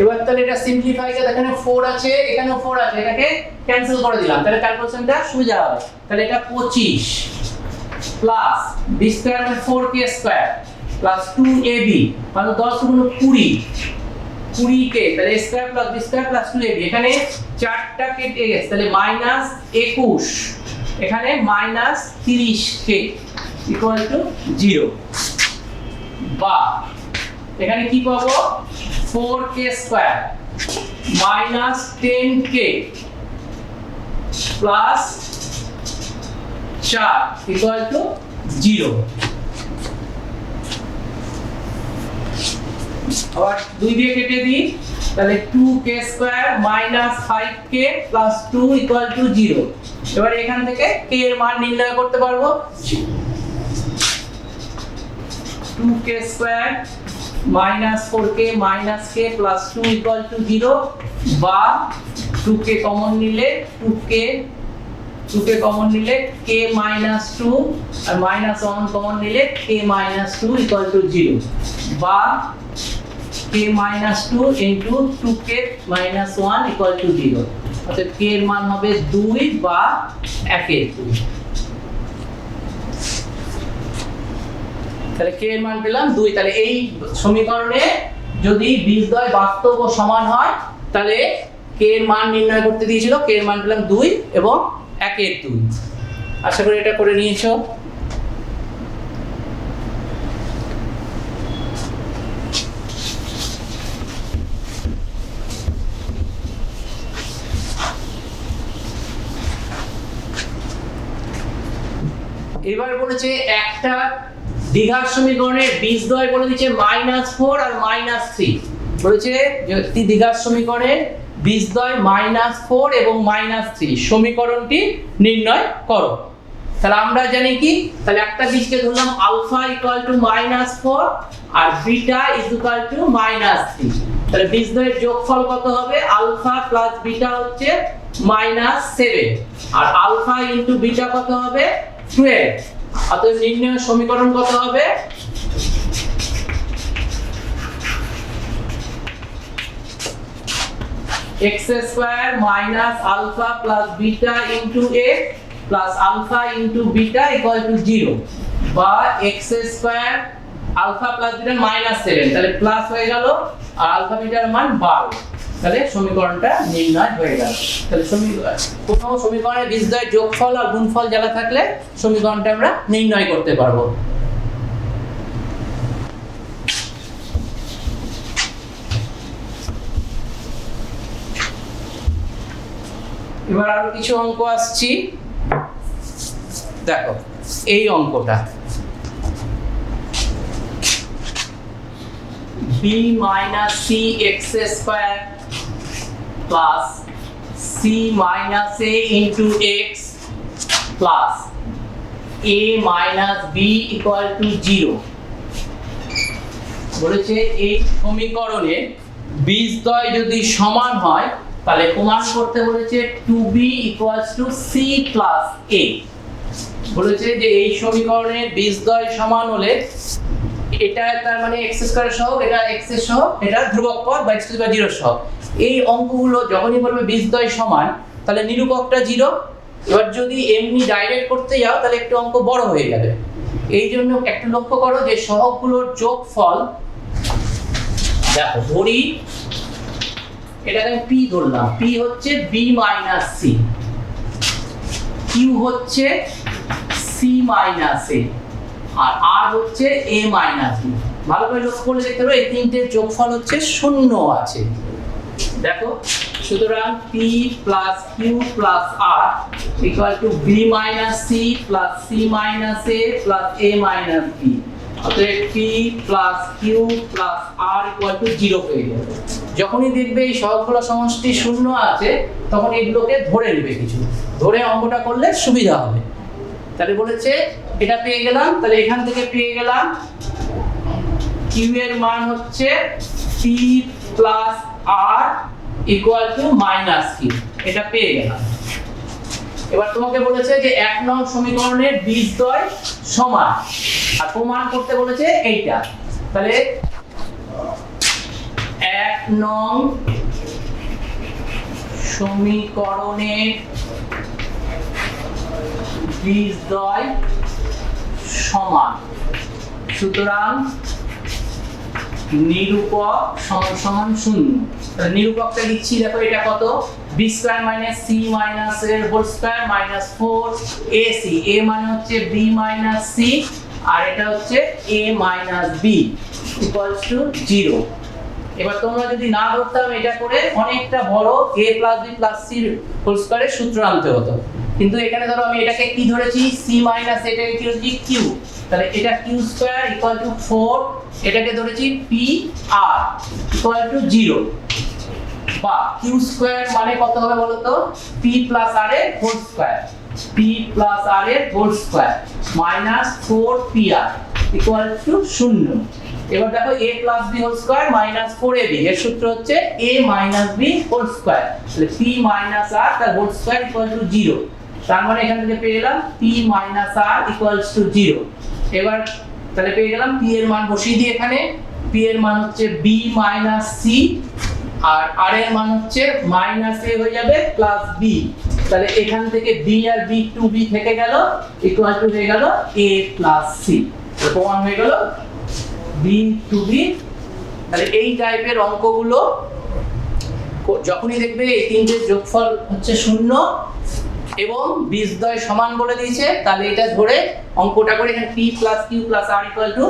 এবার তাহলে এটা সিম্পলিফাই করে এখানে 4 আছে, এখানেও 4 আছে, এটাকে ক্যান্সেল করে দিলাম, তাহলে ক্যালকুলেশনটা সোজা হবে। তাহলে এটা 25 প্লাস b স্কয়ার মানে 4k স্কয়ার প্লাস 2ab মানে 10 গুণ 20 20k, তাহলে a square plus b square plus 2ab, এখানে 4টা কেটে গেছে, তাহলে মাইনাস 21, এখানে মাইনাস 30k ইকুয়াল টু 0। বা এখানে কি পাবো? 4k square minus 10k plus 4 equal to 0। আবার 2 দিয়ে কেটে দিই, তাহলে 2k square minus 5k plus 2 equal to 0। এবার এখান থেকে k এর মান নির্ণয় করতে পারবো। 2k square minus 4k minus k plus 2 equal to 0, বা 2k কমন নিলে 2k কমন নিলে k minus 2 আর minus 1 কমন নিলে k minus 2 equal to 0, বা k minus 2 into 2k minus 1 equal to 0, অর্থাৎ k এর মান হবে 2 বা 1/2। তাহলে k এর মান পেলাম 2। তাহলে এই সমীকরণে যদি বীজদ্বয় বাস্তব ও সমান হয় তাহলে k এর মান নির্ণয় করতে দিয়েছিল, k এর মান পেলাম 2 এবং 1/2। আশা করি এটা করে নিয়েছো। এবার বলেছে একটা দ্বিঘাত সমীকরণের বীজদ্বয় বলে দিয়েছে -4 আর -3, বলেছে যে দ্বিঘাত সমীকরণের বীজদ্বয় -4 এবং -3 সমীকরণটি নির্ণয় করো। তাহলে আমরা জানি কি, তাহলে একটা বীজকে ধরলাম আলফা ইকুয়াল টু -4 আর বিটা ইকুয়াল টু -3, তাহলে বীজদ্বয়ের যোগফল কত হবে? আলফা প্লাস বিটা হচ্ছে -7 আর আলফা ইনটু বিটা কত হবে? 12। অতএব নির্ণয় সমীকরণ কত হবে? x square minus alpha plus beta into a plus alpha into beta equal to 0, বা x square alpha plus beta -7, তাহলে প্লাস হয়ে গেল আর আলফা বিটার মান 12, তাহলে সমীকরণটা নির্ণয় হয়ে গেল। তাহলে কোথাও সমীকরণের বীজদ্বয়ের যোগফল আর গুণফল জানা থাকলে সমীকরণটা আমরা নির্ণয় করতে পারবো। এবার আরো কিছু অঙ্ক আসছি, দেখো এই অঙ্কটা b minus c x square plus c minus a into x plus a minus b equal to 0, বলেছে এই সমীকরণে বীজদ্বয় যদি সমান হয় তাহলে প্রমাণ করতে বলেছে 2b equals to c plus a। বলেছে যে এই সমীকরণে বীজদ্বয় সমান হলে এটা তার মানে x স্কয়ার সহ, এটা x এর সহ, এটা ধ্রুবক পদ বা x টু দি পাওয়ার 0 সহ। এই অঙ্কগুলো যখনই বলবে বীজদ্বয় সমান, তাহলে নিরূপকটা 0। এবার যদি এমনি ডাইরেক্ট করতে যাও তাহলে একটু অঙ্ক বড় হয়ে যাবে। এই জন্য একটু লক্ষ্য করো যে সহগগুলোর যোগফল, দেখো ধরি এটাকে আমি p ধরলাম, p হচ্ছে b মাইনাস c, q হচ্ছে c মাইনাস a, আর r হচ্ছে a মাইনাস b। ভালো করে লক্ষ্য করলে দেখতে পারো এই তিনটের যোগফল হচ্ছে 0 আছে। দেখো, সুতরাং p plus q plus r equal to b minus c plus c minus a plus a minus b। অতএব p plus q plus r equal to 0 হয়ে যাবে। যখনই দেখবে এই সহগগুলো সমষ্টি 0 আছে, তখন এগুলোকে ধরে নেবে, কিছু ধরে অঙ্কটা করলে সুবিধা হবে। তাহলে বলেছে এটা পেয়ে গেলাম, তাহলে এখান থেকে পেয়ে গেলাম q এর মান হচ্ছে p plus r equal to minus q, এটা পেয়ে গেলাম। এবার তোমাকে বলেছে যে 1 নং সমীকরণের বীজদ্বয় সমান, আর প্রমাণ করতে বলেছে এইটা। তাহলে 1 নং সমীকরণের বীজদ্বয় সমান, সুতরাং নিরূপক সমান সমান 0। তাহলে নিরূপকটা লিখছি, দেখো এটা কত, b square minus c minus a whole square minus 4ac, a মানে হচ্ছে b মাইনাস c আর এটা হচ্ছে a minus b equals to 0। এবার তোমরা যদি না ধরতাম এটা করে অনেকটা বড় a plus b plus c whole স্কয়ারের সূত্র আনতে হতো, কিন্তু এখানে ধরো আমি এটাকে কি ধরেছি, c মাইনাস এটাকে কি ধরেছি q, তাহলে এটা q স্কয়ার ইকুয়াল টু 4, এটাকে ধরেছি p r ইকুয়াল টু 0, বা q স্কয়ার মানে কত হবে বলো তো, p প্লাস r এর whole square, p plus r এর whole square minus 4pr equal to 0। এবার দেখো a plus b whole square minus 4ab, এর সূত্র হচ্ছে a minus b whole square, তাহলে p মাইনাস r তার হোল স্কয়ার ইকুয়াল টু 0। তার মানে এখান থেকে পেয়ে গেলাম p minus r equals to 0। এবার তাহলে পেয়ে গেলাম p এর মান বসিয়ে দিই এখানে, p এর মান হচ্ছে b মাইনাস c আর r এর মান হচ্ছে মাইনাস a হয়ে যাবে প্লাস b। তাহলে এখান থেকে b আর b টু b থেকে গেল, ইকুয়াল টু হয়ে গেল a প্লাস c। তো প্রমাণ হয়ে গেল b টু b। তাহলে এই টাইপের অঙ্কগুলো যখনই দেখবে এই তিনটের যোগফল হচ্ছে 0 এবং বীজদ্বয় সমান বলে দিয়েছে, তাহলে এটা ধরে অঙ্কটা করে এখানে p plus q plus r equal to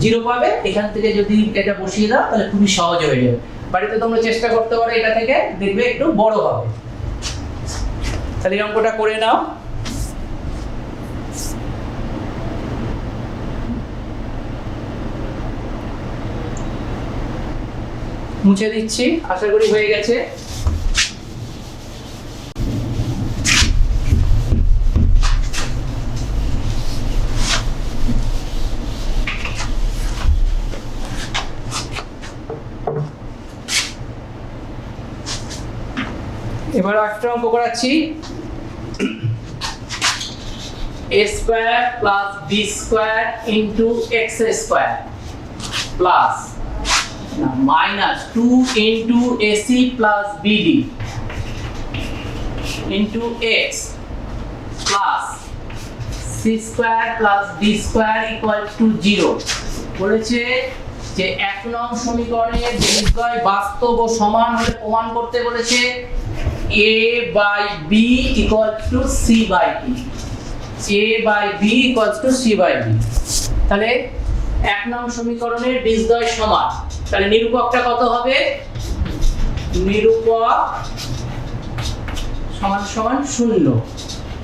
0 পাবে। এখান থেকে যদি এটা বসিয়ে দাও তাহলে খুবই সহজ হয়ে যাবে। বাড়িতে তোমরা চেষ্টা করতে পারো, এটা থেকে দেখবে একটু বড় হবে। তাহলে এই অঙ্কটা করে নাও। মুছে দিচ্ছি, আশা করি হয়ে গেছে। এবার একটা অঙ্ক করাচ্ছি, a square plus b square into x square plus minus 2 into ac plus bd into x plus c square plus d square equal to 0। বলেছে যে 1 নং সমীকরণের বীজদ্বয় বাস্তব ও সমান হলে প্রমাণ করতে বলেছে a by b equal to c by d, a by b equals to c by d। তাহলে 1 নং সমীকরণের বীজদ্বয় সমান, তাহলে নিরূপকটা কত হবে, নিরূপক সমান সমান 0।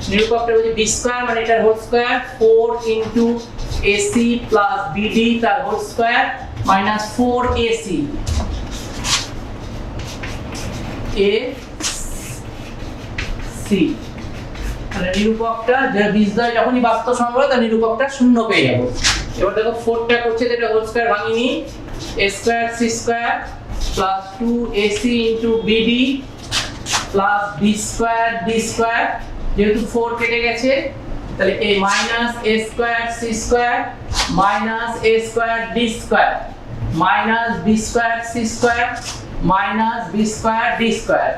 নিরূপকটা হচ্ছে b স্কয়ার মানে এটার whole square 4 into ac plus bd তার whole square minus 4ac a c। তাহলে নিরূপকটা যে বীজদ্বয় যখনই বাস্তব সমান হবে তার নিরূপকটা 0 পেয়ে যাব। এবার দেখো 4টা করছে, এটা হোল স্কয়ার ভাঙিয়ে নিই, a square c square plus 2ac into bd plus b square d square, যেহেতু 4 কেটে গেছে তাহলে a minus a square c square minus a square d square minus b square c square minus b square d square.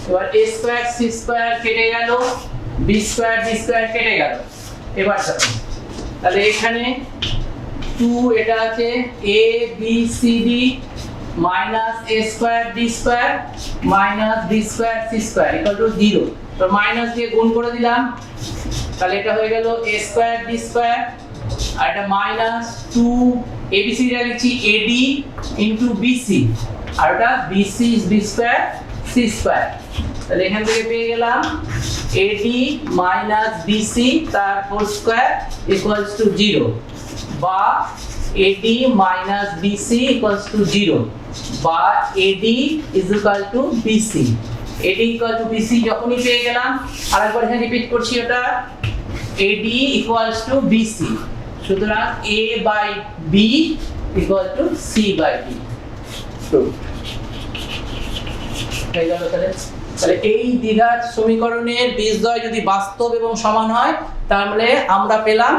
এবার a square c square কেটে গেল, b square d square কেটে গেল। এবার দেখো তাহলে এখানে 2 এটা আছে a b c d minus a square d square minus b square c square equal to 0। তো মাইনাস দিয়ে গুণ করে দিলাম, তাহলে এটা হয়ে গেল a স্কয়ার d স্কয়ার আর এটা মাইনাস 2 abc টা লিখছি ad ইনটু bc আর এটা bc is b square c square. তাহলে এখান থেকে পেয়ে গেলাম ad মাইনাস bc তার হোল স্কয়ার ইকুয়ালস টু 0 বা ad minus bc equals to 0 বা ad is equal to bc। ad equal to bc যখনই পেয়ে গেলাম, আরেকবার এখানে রিপিট করছি ওটা ad equals to bc, সুতরাং a by b equal to c by d। হয়ে গেল তাহলে এই দ্বিঘাত সমীকরণের বীজদ্বয় যদি বাস্তব এবং সমান হয় তাহলে আমরা পেলাম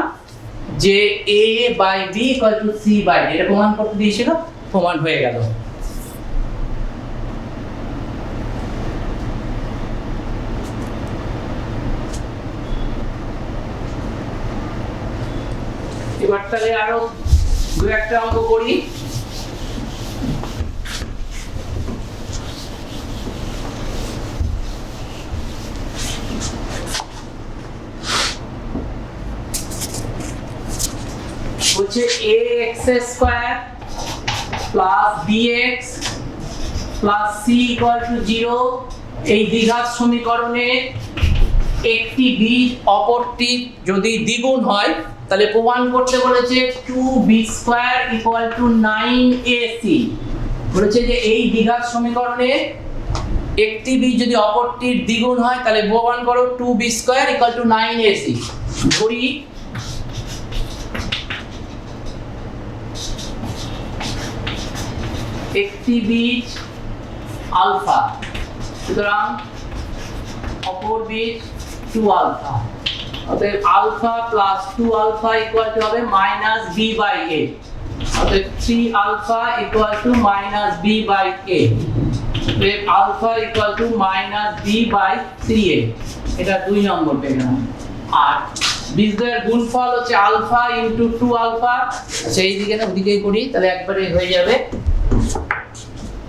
যে a by b equal to c by d। এটা প্রমাণ করতে দিয়েছিল, প্রমাণ হয়ে গেল। এবার তাহলে আরো দু একটা অঙ্ক করি। হচ্ছে ax square plus bx plus c equal to 0। এই দ্বিঘাত সমীকরণে একটি বীজ অপরটি যদি দ্বিগুণ হয় তাহলে প্রমাণ করতে বলেছে 2b square equal two 9ac। বলেছে যে এই দ্বিঘাত সমীকরণে একটি বীজ যদি অপরটির দ্বিগুণ হয় তাহলে প্রমাণ করো 2b square equal two 9ac। ধরি একটি বীজ আলফা, সুতরাং অপর বীজ 2 আলফা, অতএব alpha plus 2 alpha equal to হবে মাইনাস b বাই a। অতএব 3 alpha equal to minus b by a। অতএব alpha equal to minus b by 3a। এটা 2 নম্বর পেয়ে গেলাম। আর বীজদ্বয়ের গুণফল হচ্ছে আলফা ইনটু 2 আলফা, সেই দিকে না ওদিকেই করি তাহলে একবারে হয়ে যাবে।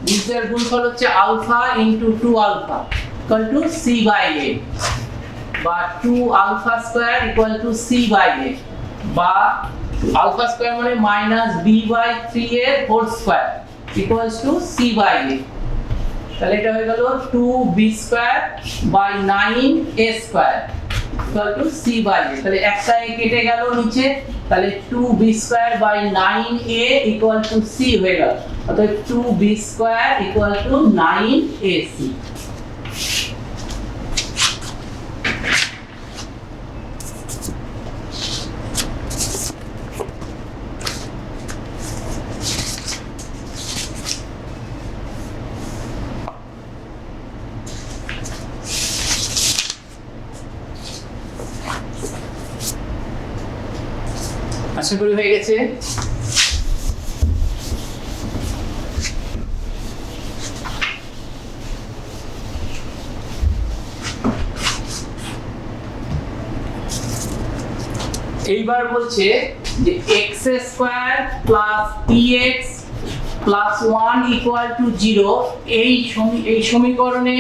বীজদ্বয়ের গুণফল হচ্ছে alpha into 2 alpha equal to c by a বা 2 alpha square equal to c by a বা আলফা স্কয়ার মানে minus b by 3a whole square equals to c by a। তাহলে এটা হয়ে গেল 2b square by 9a square equal to c by a। তাহলে একটা a কেটে গেল নিচে, তাহলে 2b square by 9a equal to c হয়ে গেল। অতএব 2b square equal two 9ac। আশা করি হয়ে গেছে। এইবার বলছে যে x square plus bx plus 1 equal to 0 এই সমীকরণে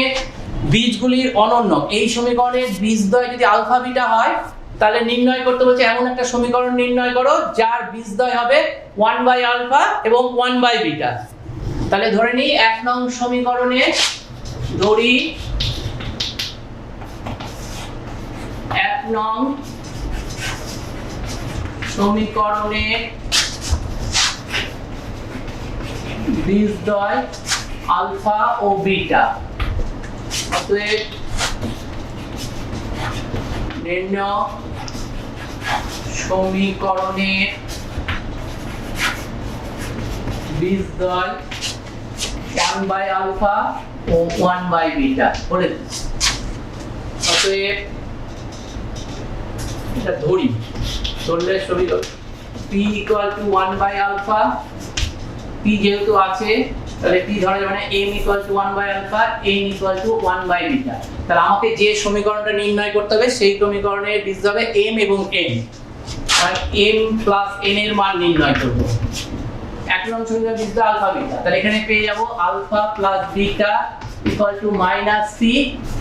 বীজগুলির অনন্য। এই সমীকরণের বীজদ্বয় যদি আলফা বিটা হয় তাহলে নির্ণয় করতে বলছে এমন একটা সমীকরণ নির্ণয় করো যার বীজদ্বয় হবে 1 বাই আলফা এবং 1 বাই বিটা। তাহলে ধরে নিই 1 নং সমীকরণে ধরি 1 নং সমীকরণে বীজদ্বয় আলফা ও বিটা। অতএব নির্ণয় সমীকরণে বীজদ্বয় 1 বাই আলফা ও 1 বাই বিটা বলে দিচ্ছি। অতএব এটা ধরি ধরলে সমীকরণ p equal to 1 by alpha, p যেহেতু আছে তাহলে p ধরা যাবে না, m equal to 1 by alpha, n equal to 1 by beta. তাহলে আমাকে যে সমীকরণটা নির্ণয় করতে হবে সেই সমীকরণের বীজ হবে m এবং n, আর m প্লাস n এর মান নির্ণয় করব। এক নম্বর সমীকরণ বীজ হবে আলফা বিটা, তাহলে এখানে পেয়ে যাব alpha plus beta equal to minus c,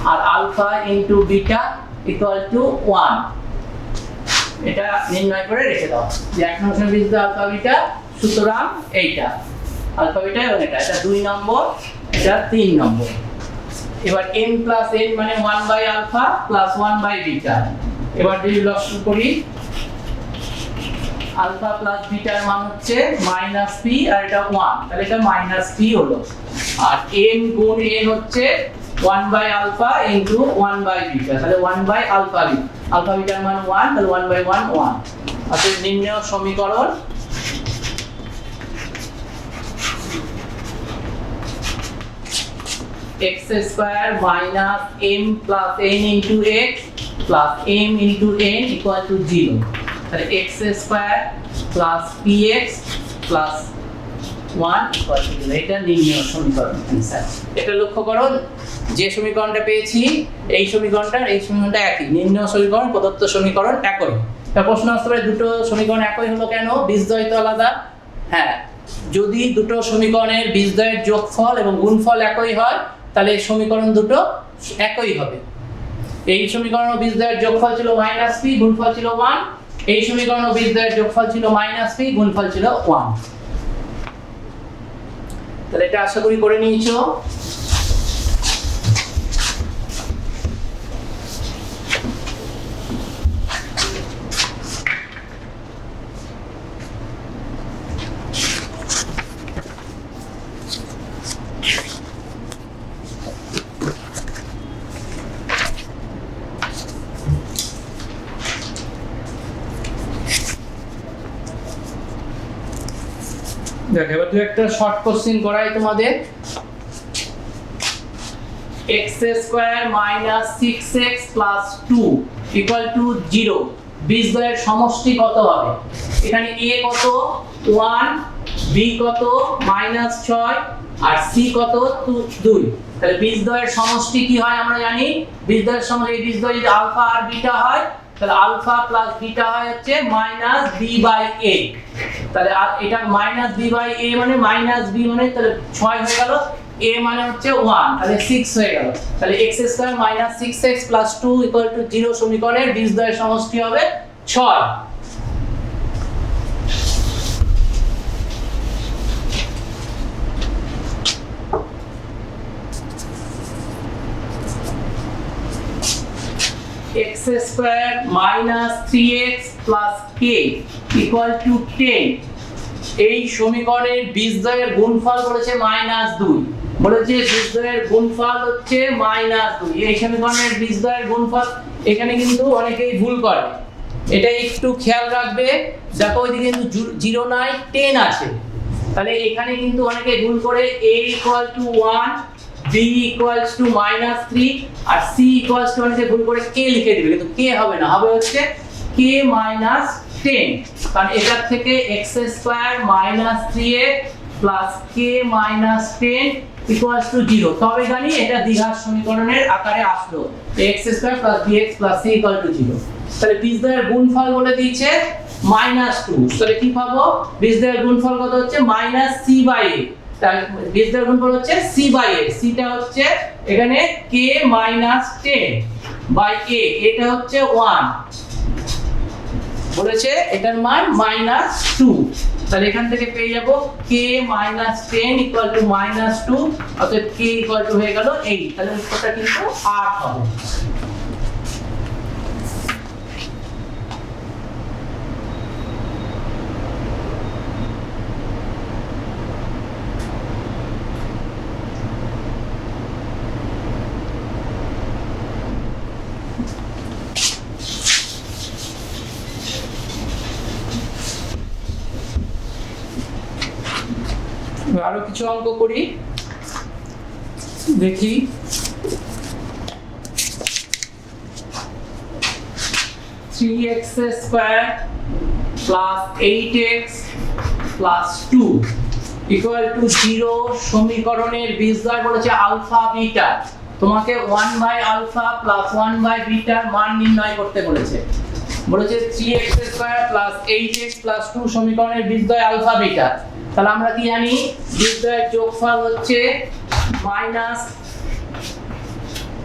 আর alpha into beta equal to 1। এটা নির্ণয় করে রেখে দাও যে এক নম্বর সমীকরণ বীজ আলফা বিটা, সুতরাং এইটা আলফা বিটা এবং এটা 2 নম্বর, এটা 3 নম্বর। এবার m প্লাস n মানে 1 by alpha plus 1 by beta. এবার যদি লসাগু করি আলফা প্লাস বিটার মান হচ্ছে মাইনাস p, আর এটা 1, তাহলে এটা মাইনাস p হলো। আর m গুণ n হচ্ছে 1 by alpha into 1 by beta, তাহলে 1 বাই আলফা বিটা, আলফা বিটার মান 1, তাহলে 1 বাই 1 1। অতএব নির্ণেয় সমীকরণ x square minus m plus n into x plus m into n equal to 0। তাহলে x square plus px plus 1 equal to 0। এটা নির্ণেয় সমীকরণ answer. এটা লক্ষ্য করো, যে সমীকরণটা পেয়েছি এই সমীকরণটা একই, নির্ণেয় সমীকরণ প্রদত্ত সমীকরণ একই। তা প্রশ্ন আসতে পারে দুটো সমীকরণ একই হলো কেন, বীজদ্বয় তো আলাদা। হ্যাঁ, যদি দুটো সমীকরণের বীজদ্বয়ের যোগফল এবং গুণফল একই হয় তাহলে সমীকরণ দুটো একই হবে। এই সমীকরণ ও বীজদ্বয়ের যোগফল ছিল মাইনাস p, গুণফল ছিল 1। এই সমীকরণ ও বীজদ্বয়ের যোগফল ছিল মাইনাস p, গুণফল ছিল 1। তাহলে এটা আশা করি করে নিয়েছো। দেখো এবার একটা শর্ট কোশ্চেন করাই তোমাদের। x square minus 6x plus 2 equal to 0 বীজদ্বয়ের সমষ্টি কত হবে? এখানে a কত 1, b কত মাইনাস 6, আর c কত 2। তাহলে বীজদ্বয়ের সমষ্টি কি হয় আমরা জানি, বীজদ্বয়ের সমষ্টি এই বীজদ্বয় যদি আলফা আর বিটা হয় তাহলে আলফা প্লাস বিটা হয় হচ্ছে মাইনাস b বাই a। তাহলে এটা মাইনাস b বাই a মানে মাইনাস b মানে তাহলে 6 হয়ে গেল, a মানে হচ্ছে 1, তাহলে 6 হয়ে গেল। তাহলে x square minus 6x plus 2 equal to 0 সমীকরণের বীজদ্বয়ের সমষ্টি হবে 6। x square minus 3x plus k equal to 10। এই সমীকরণের বীজদ্বয়ের গুণফল বলেছে মাইনাস 2, বলেছে বীজদ্বয়ের গুণফল হচ্ছে মাইনাস 2। এই সমীকরণের বীজদ্বয়ের গুণফল, এখানে কিন্তু অনেকেই ভুল করে, এটা একটু খেয়াল রাখবে। দেখো ওইদিকে কিন্তু 0 নাই 10 আছে, তাহলে এখানে কিন্তু অনেকে ভুল করে a equal to 1, b equals to minus 3, আর c ইকুয়ালস টু অনেকে ভুল করে k লিখে দিবে, কিন্তু k হবে না, হবে হচ্ছে k মাইনাস 10। কারণ এটার থেকে x square minus 3x plus k minus 10 equals to 0, তবে জানি এটা দ্বিঘাত সমীকরণের আকারে আসলো, x square plus bx plus c equal to 0। তাহলে বীজদ্বয়ের গুণফল বলে দিয়েছে মাইনাস 2, তাহলে কি পাবো, বীজদ্বয়ের গুণফল কত হচ্ছে মাইনাস c বাই a। তাহলে বীজদ্বয়ের গুণফল হচ্ছে c বাই a, c টা হচ্ছে এখানে k মাইনাস 10 বাই a, এটা হচ্ছে 1 বলেছে, এটার মান মাইনাস 2। তাহলে এখান থেকে পেয়ে যাব k minus 10 equal to minus 2, অতএব k ইকুয়াল টু হয়ে গেল 8। তাহলে উত্তরটা কিন্তু 8 হবে। আরো কিছু অঙ্ক করি, দেখি। 3x square plus 8x plus 2 equal to 0 সমীকরণের বীজদ্বয় বলেছে আলফা বিটা। তোমাকে 1 বাই আলফা প্লাস 1 বাই বিটার মান নির্ণয় করতে বলেছে। বলেছে 3x square plus 8x plus 2 সমীকরণের বীজদ্বয় আলফা বিটা। তাহলে আমরা কি জানি বীজদ্বয়ের যোগফল হচ্ছে মাইনাস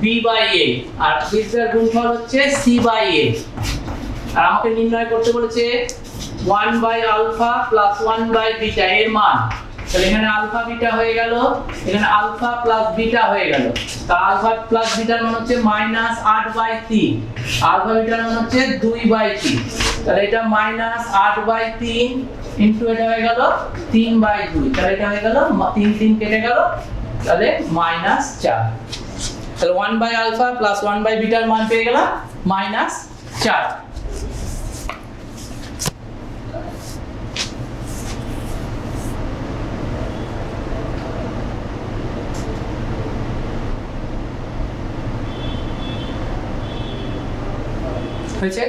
b বাই a আর বীজদ্বয়ের গুণফল হচ্ছে c বাই a। আর আমাকে নির্ণয় করতে বলেছে 1 by alpha plus 1 by beta এর মান। তাহলে এখানে আলফা বিটা হয়ে গেল, এখানে আলফা প্লাস বিটা হয়ে গেল। তা আলফা প্লাস বিটার মান হচ্ছে মাইনাস 8 বাই 3, আলফা বিটার মান হচ্ছে 2 বাই 3। তাহলে এটা মাইনাস 8 বাই 3 ইনটু এটা হয়ে গেল 3 বাই 2। তাহলে এটা হয়ে গেল 3 3 কেটে গেল, তাহলে মাইনাস 4। তাহলে 1 বাই আলফা প্লাস 1 বাই বিটার মান পেয়ে গেলাম মাইনাস 4। হয়েছে?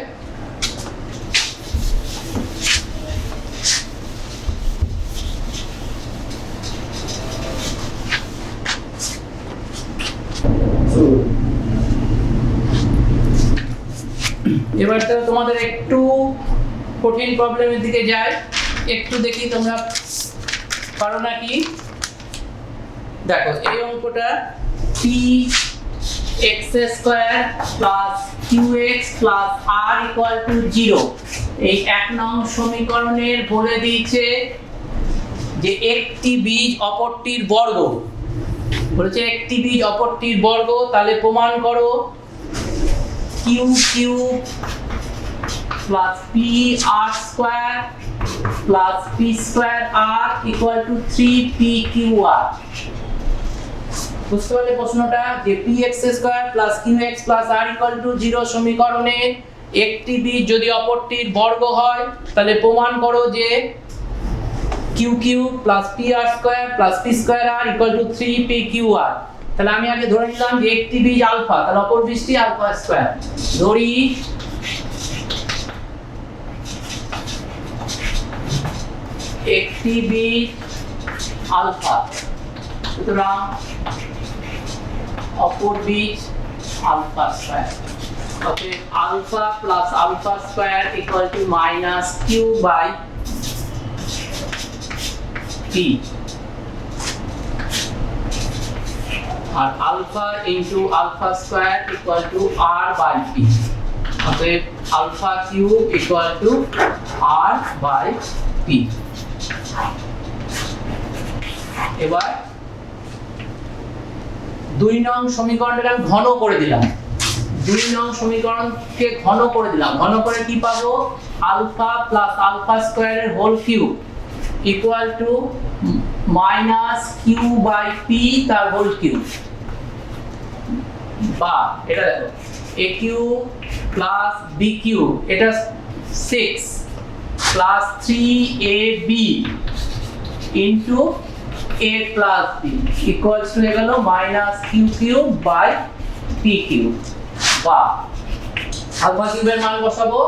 এবার তো তোমাদের একটু কঠিন প্রবলেমের দিকে যাই, একটু দেখি তোমরা পারো নাকি। দেখো এই অঙ্কটা x square plus qx plus r equal to 0 এই 1 নং সমীকরণের বলে দিয়েছে যে একটি বীজ অপরটির বর্গ। বলেছে একটি বীজ অপরটির বর্গ, তাহলে প্রমাণ করো q cube plus p r square plus p square r equal to 3p qr। বুঝতে পারলে প্রশ্নটা যে px square plus qx plus r equal to 0 সমীকরণে একটি বীজ যদি অপরটির বর্গ হয় তাহলে প্রমাণ করো যে q cube plus pr square plus p square r equal to 3p qr। তাহলে আমি আগে ধরে নিলাম যে একটি বীজ আলফা, তাহলে অপর বীজটি আলফা স্কয়ার। ধরি একটি বীজ আলফা, সুতরাং অপর বীজ আলফা স্কয়ার। অতএব alpha plus alpha square equal to minus q by p, আর alpha into alpha square equal to r by p. অতএব alpha cube equal to r by p. এবার 2 নং সমীকরণটাকে আমি ঘন করে দিলাম। 2 নং সমীকরণকে ঘন করে দিলাম। ঘন করে কি পাবো? আলফা প্লাস আলফা স্কয়ারের whole cube equal to minus q by p তার হোল কিউব, বা এটা দেখো a cube plus b cube, এটা 6 plus 3ab into a plus b equals to হয়ে গেল minus Q cube by p cube, বা alpha কিউবের মান বসাবো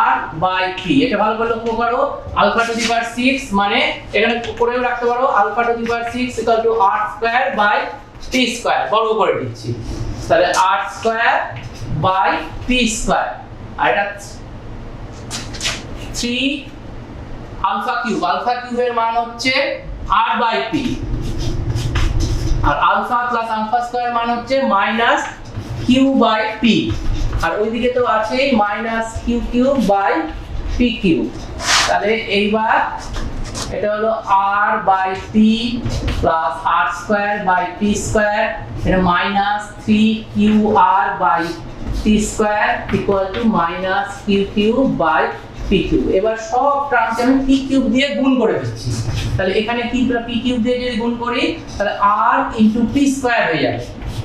r বাই p। এটা ভালো করে লক্ষ্য করো, আলফা টু দি পাওয়ার 6 মানে এখানে করেও রাখতে পারো alpha to the power 6 equal to r square by p square, বর্গ করে দিচ্ছি। তাহলে r square by p square, আর এটা 3 আলফা কিউবের মান হচ্ছে r বাই p, আর আলফা প্লাস আলফা স্কয়ার মান হচ্ছে মাইনাস কিউ বাই p, আর ওইদিকে তো আছে minus Q cube by p cube. তাহলে এইবার এটা হলো r by p plus r square by p square, এটা minus 3qr by p square equal to minus Q cube by p cube. এবার সব টার্মকে আমি p কিউব দিয়ে গুণ করে দিচ্ছি। তাহলে এখানে কি p কিউব দিয়ে যদি গুণ করি তাহলে r ইনটু p স্কয়ার হয়ে যাবে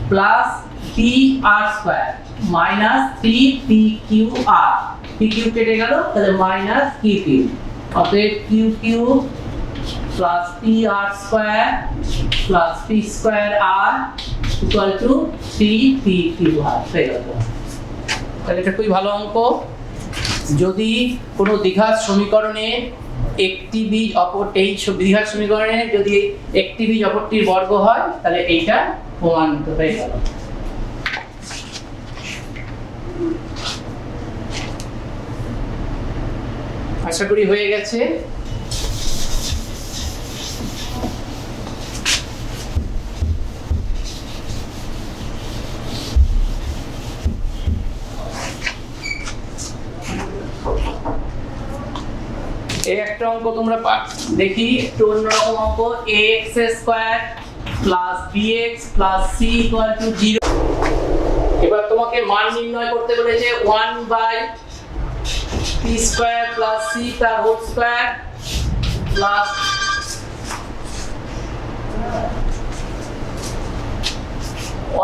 plus pr square minus 3pqr, p cube কেটে গেল, তাহলে মাইনাস q কিউব। অতএব q cube plus pr square plus p square r equal to 3pqr হয়ে গেল। তাহলে এটা খুবই ভালো অঙ্ক। যদি কোনো দ্বিঘাত সমীকরণে একটি বীজ অপর দ্বিঘাত সমীকরণে যদি একটি বীজ অপরটির বর্গ হয় তাহলে এইটা প্রমাণিত হয়ে গেল। আশা করি হয়ে গেছে। এই একটা অঙ্ক তোমরা দেখি একটু অন্যরকম অঙ্ক, ax square plus bx plus c equal to 0। এবার তোমাকে মান নির্ণয় করতে বলেছে 1 by p square plus c তার whole square plus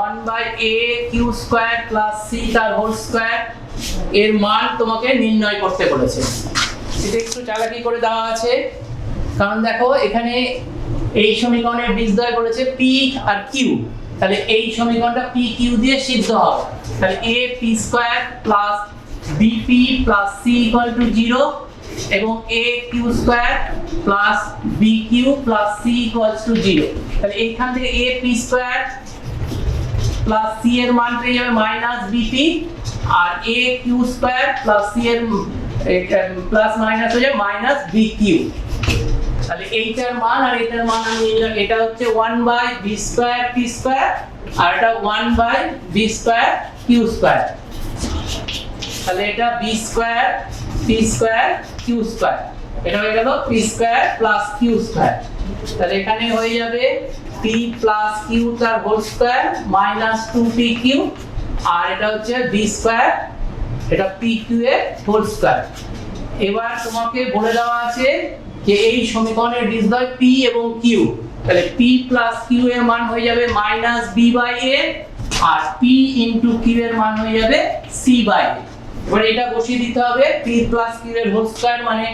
1 by a Q square plus c তার হোল স্কয়ার এর মান তোমাকে নির্ণয় করতে বলেছে। এটা একটু চালাকি করে দেওয়া আছে, কারণ দেখো এখানে এই সমীকরণের বীজদ্বয় করেছে p আর q, তাহলে এই সমীকরণটা p q দিয়ে সিদ্ধ হবে। তাহলে a p square plus bp plus c equal to 0 এবং a q square plus bq plus c equal to 0। তাহলে এইখান থেকে a p square plus c এর মান পেয়ে যাবে মাইনাস bp, আর a q square plus c এর প্লাস মাইনাস হয়ে যাবে মাইনাস bq। তাহলে এইটার মান আর এটার মান আমি নিলাম, এটা হচ্ছে 1 by b square p square আর এটা 1 by b square q square. তাহলে এটা b square p square q square, এটা হয়ে গেল p square plus q square. তাহলে এখানে হয়ে যাবে p প্লাস q তার হোল স্কয়ার মাইনাস 2pq, আর এটা হচ্ছে b স্কয়ার, এটা pq এর হোল স্কয়ার। এবার তোমাকে বলে দেওয়া আছে যে এই সমীকরণের বীজদ্বয় p এবং q, তাহলে p প্লাস q এর মান হয়ে যাবে মাইনাস b বাই a, আর p ইনটু q এর মান হয়ে যাবে c বাই a। এবার এটা বসিয়ে দিতে হবে, p প্লাস q এর হোল স্কয়ার মানে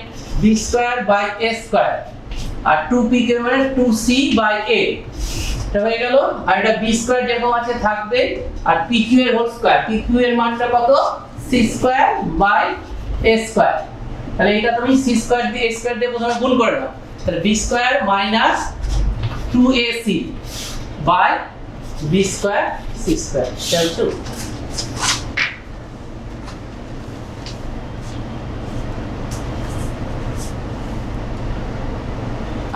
b square by a square, আর 2p এর মানে 2c বাই a, এটা হয়ে গেল। আর এটা b স্কয়ার যেরকম আছে থাকবে, আর pq এর হোল স্কয়ার, pq এর মানটা কত c square by a square. তাহলে এটা তুমি c স্কয়ার দিয়ে a স্কয়ার দিয়ে প্রথমে গুণ করে নাও, তাহলে b square minus 2ac by b square c square equal to.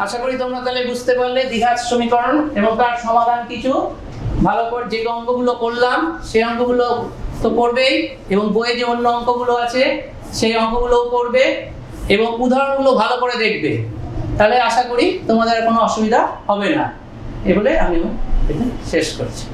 আশা করি তোমরা তাহলে বুঝতে পারলে দ্বিঘাত সমীকরণ এবং তার সমাধান কিছু। ভালো করে যে অঙ্কগুলো করলাম সেই অঙ্কগুলো তো করবেই, এবং বইয়ে যে অন্য অঙ্কগুলো আছে সেই অঙ্কগুলোও করবে এবং উদাহরণগুলো ভালো করে দেখবে, তাহলে আশা করি তোমাদের আর কোনো অসুবিধা হবে না। এ বলে আমি শেষ করছি।